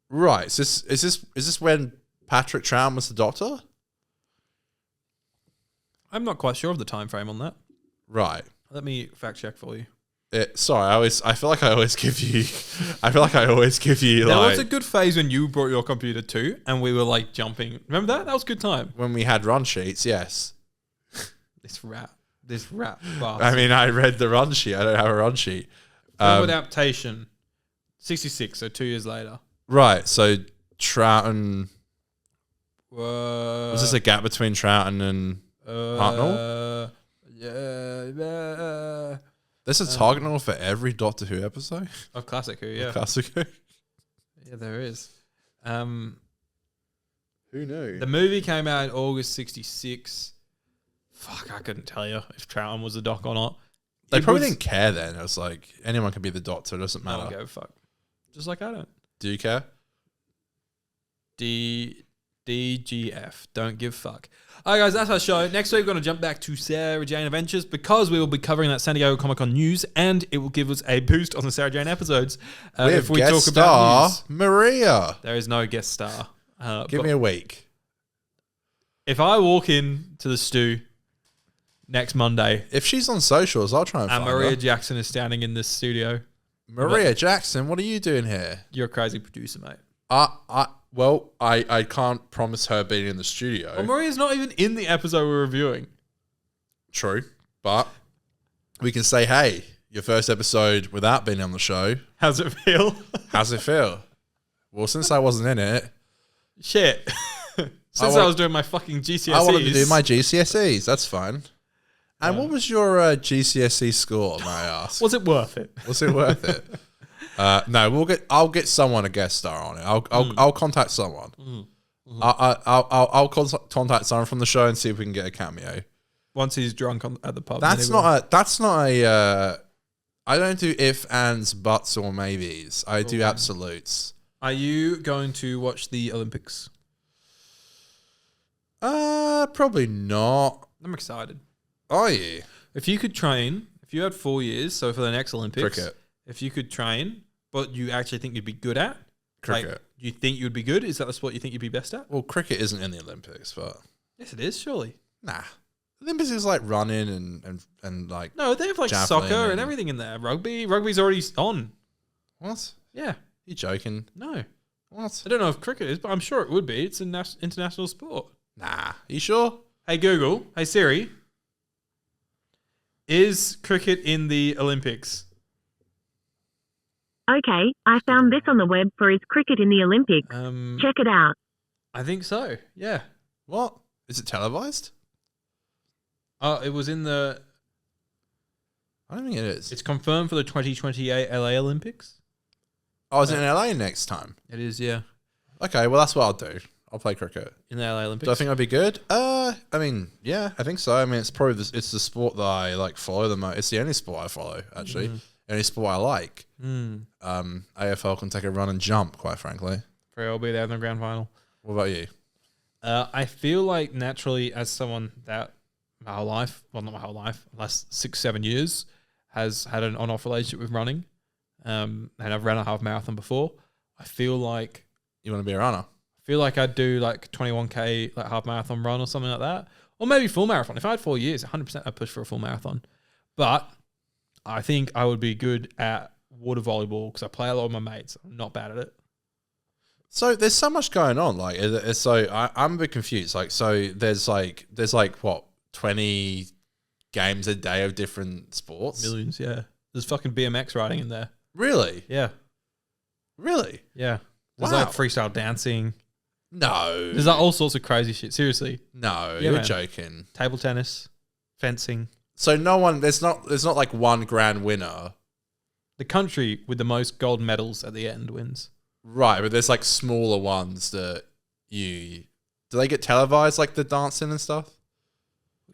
Right. Is this when Patrick Troughton was the Doctor? I'm not quite sure of the time frame on that. Right. Let me fact check for you. Sorry, I feel like I always give you. There was a good phase when you brought your computer too, and we were like jumping. Remember that? That was a good time. When we had run sheets, yes. This rap bastard. I mean, I read the run sheet. I don't have a run sheet. Film adaptation, 66, so 2 years later. Right. So Troughton. Was Was this a gap between Troughton and Hartnell? Yeah. There's a Hartnell for every Doctor Who episode. Of Classic Who, yeah. Classic Who. Yeah, there is. Who knew? The movie came out in August 66. Fuck, I couldn't tell you if Troughton was the Doc or not. They probably didn't care then. It was like, anyone can be the Doctor. It doesn't I matter. don't go fuck. Just like I don't. Do you care? DGF. Don't give fuck. All right, guys, that's our show. Next week, we're going to jump back to Sarah Jane Adventures because we will be covering that San Diego Comic-Con news and it will give us a boost on the Sarah Jane episodes. If we talk about news. Maria. There is no guest star. Give me a week. If I walk in to the stew next Monday, If she's on socials, I'll try and and find Maria her. Jackson is standing in this studio, Maria Jackson, what are you doing here? you're a crazy producer, mate. I can't promise her being in the studio. Well, Maria's not even in the episode we're reviewing. True, but we can say, hey, your first episode without being on the show. How's it feel? How's it feel? Well, since I wasn't in it, Shit. Since I was doing my fucking GCSEs. I wanted to do my GCSEs. That's fine. And what was your GCSE score, may I ask? Was it worth it? Was it worth it? No, I'll get someone a guest star on it. I'll contact someone. I'll contact someone from the show and see if we can get a cameo. Once he's drunk at the pub. That's not a. I don't do if, ands, buts, or maybes. I do absolutes. Are you going to watch the Olympics? Probably not. I'm excited. Are you? If you could train, if you had 4 years, so for the next Olympics, Cricket. if you could train, but you actually think you'd be good at? Cricket. Like, you think you'd be good? Is that the sport you think you'd be best at? Well, cricket isn't in the Olympics, but Yes, it is, surely. nah. Olympics is like running and like No, they have like javelin soccer and and- everything in there. Rugby's already on. what? Yeah. You joking? No. What? I don't know if cricket is, but I'm sure it would be. It's an international sport. Nah. You sure? Hey, Google. Hey, Siri. Is cricket in the Olympics? Okay, I found this on the web for Is Cricket in the Olympics? Check it out. I think so. Yeah. What? Is it televised? Oh, it was in the... I don't think it is. It's confirmed for the 2028 LA Olympics. Oh, is it in LA next time? It is, yeah. Okay, well that's what I'll do. I'll play cricket. In the LA Olympics. Do I think I'd be good? I mean, yeah, I think so. I mean, it's probably it's the sport that I like follow the most. It's the only sport I follow, actually. Only sport I like. AFL can take a run and jump, quite frankly. I'll be there in the grand final. What about you? I feel like naturally, as someone that my whole life, well, not my whole life, last 6-7 years, has had an on-off relationship with running, and I've ran a half marathon before. I feel like You want to be a runner? I'd do like 21k like half marathon run or something like that, or maybe full marathon. If I had 4 years, 100% I'd push for a full marathon. But I think I would be good at water volleyball because I play a lot with my mates. I'm not bad at it. So there's so much going on. Like, I'm a bit confused. Like, so there's like what 20 games a day of different sports. Millions, yeah. There's fucking BMX riding in there. Really? Yeah, Really? yeah. There's Wow. like freestyle dancing. No. There's like all sorts of crazy shit. Seriously, No, Yeah, you're man. joking. table tennis, fencing. So no one. There's not like one grand winner. The country with the most gold medals at the end wins. Right, but there's like smaller ones that do they get televised, like the dancing and stuff?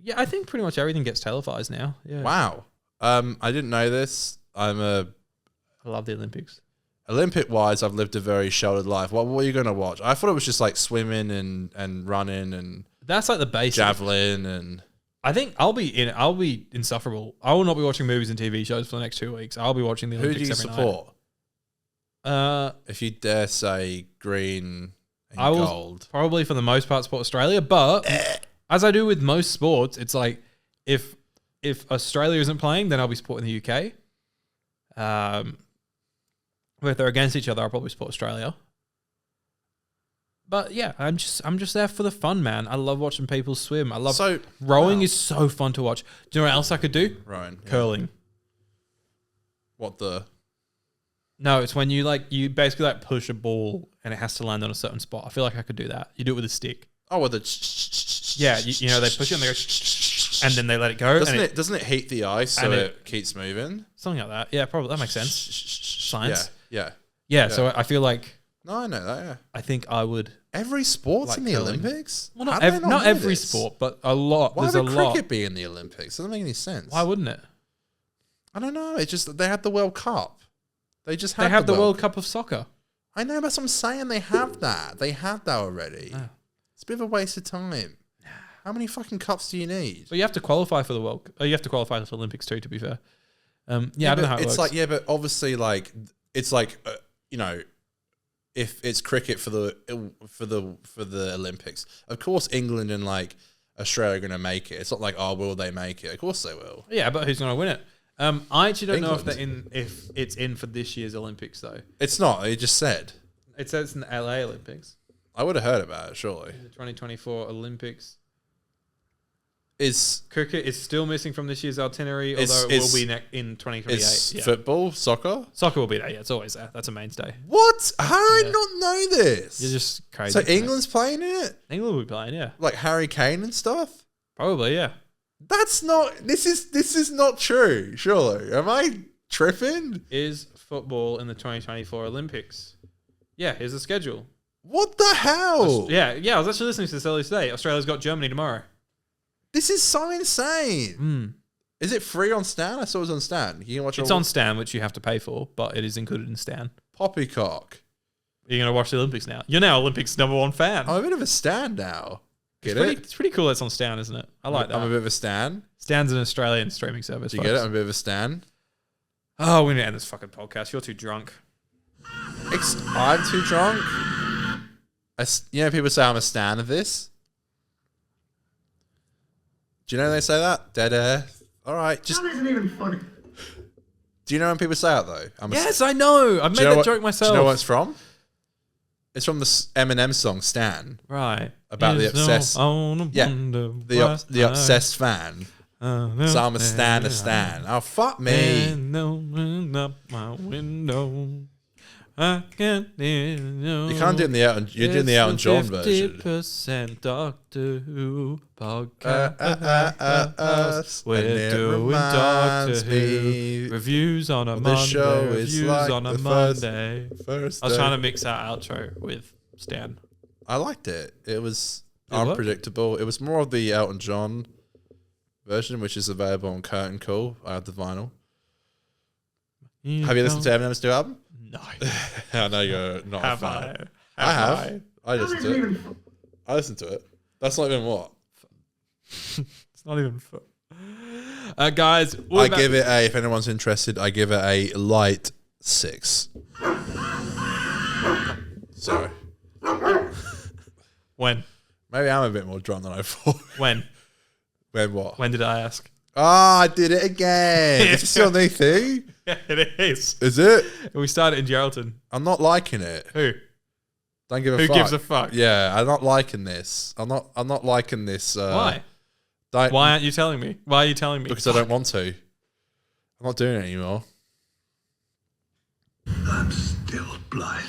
Yeah, I think pretty much everything gets televised now. Yeah, Wow. I didn't know this. I love the Olympics. Olympic wise, I've lived a very sheltered life. What were you gonna watch? I thought it was just like swimming and running and That's like the basic. javelin and I think I'll be insufferable. I will not be watching movies and TV shows for the next 2 weeks. I'll be watching the who do Olympics you every support? night. If you dare say green and I will gold. probably for the most part support Australia, but as I do with most sports, it's like if Australia isn't playing, then I'll be supporting the UK. If they're against each other, I'll probably support Australia. But yeah, I'm just there for the fun, man. I love watching people swim. I love rowing is so fun to watch. Do you know what else I could do? Rowing. Yeah. Curling. What the? No, it's when you basically like push a ball and it has to land on a certain spot. I feel like I could do that. You do it with a stick. Oh, with the. Yeah, you know they push it and they go, and then they let it go. Doesn't it heat the ice so and it keeps moving? Something like that. Yeah, probably that makes sense. Science. Yeah. So I feel like No, I know that. Yeah. I think I would. Every sport's Like in the curling. Olympics. Well, How not do they not know every this? sport, but a lot. Why There's would a cricket lot. be in the Olympics? Doesn't make any sense. Why wouldn't it? I don't know. It's just they had the World Cup. They just They have the World Cup of soccer. I know, but that's what I'm saying. They have that. They had that already. Oh. It's a bit of a waste of time. How many fucking cups do you need? But you have to qualify for the World. You have to qualify for the Olympics too. To be fair. I don't know how it it's works. like but obviously, like it's like you know, if it's cricket for the Olympics. Of course, England and like Australia are going to make it. It's not like, oh, will they make it? Of course they will. Yeah, but who's going to win it? I actually don't know England. if it's in for this year's Olympics though. It's not. He just said. It says it's in the LA Olympics. I would have heard about it, surely. The 2024 Olympics. Is Cricket is still missing from this year's itinerary, although it will be in 2028. Is Yeah. football, soccer? Soccer will be there. Yeah, it's always there. That's a mainstay. What? How did I not know this? You're just crazy. So England's playing it? England will be playing, yeah. Like Harry Kane and stuff? Probably, yeah. That's not. This is not true. Surely, am I tripping? Is football in the 2024 Olympics? Yeah, here's the schedule. What the hell? Yeah. I was actually listening to this earlier today. Australia's got Germany tomorrow. This is so insane. Is it free on Stan? I saw it was on Stan. You can watch it. It's on Stan, which you have to pay for, but it is included in Stan. Poppycock. You're going to watch the Olympics now. You're now Olympics #1 fan. I'm a bit of a Stan now. Get It's pretty cool that's on Stan, isn't it? I like that. I'm a bit of a Stan. Stan's an Australian streaming service. Do you get it? I'm a bit of a Stan. Oh, we need to end this fucking podcast. You're too drunk. I'm too drunk. People say I'm a Stan of this. Do you know they say that? Dead air. All right, just. That isn't even funny. Do you know when people say that though? Yes, I know. I've made that joke myself. Do you know what it's from? It's from the Eminem song "Stan." Right. About the obsessed. Yeah. The obsessed fan. So I'm a Stan. Oh fuck me. Up my window. I can't hear You can't do it in the Elton. You're doing the Elton John version. 50% Doctor Who podcast. We're doing Doctor Who reviews on a Monday. Show is like on a the Monday. First I was trying to mix our outro with Stan. I liked it. It was It what? unpredictable. It was more of the Elton John version, which is available on Curtain Call. I have the vinyl. Have you listened to Eminem's new album? No. I know you're not a fan. I have. I That listened isn't to it. even funny. I listened to it. That's not even what. It's not even fun. Guys, give it a, if anyone's interested, I give it a light 6. Sorry. When? Maybe I'm a bit more drunk than I thought. When? When what? When did I ask? I did it again. Is this your new thing? Yeah, it is. Is it? We started in Geraldton. I'm not liking it. Who? Don't give a Who fuck. gives a fuck? Yeah, I'm not liking this. I'm not liking this. Why? Why aren't you telling me? Why are you telling me? Because I don't want to. I'm not doing it anymore. I'm still blind.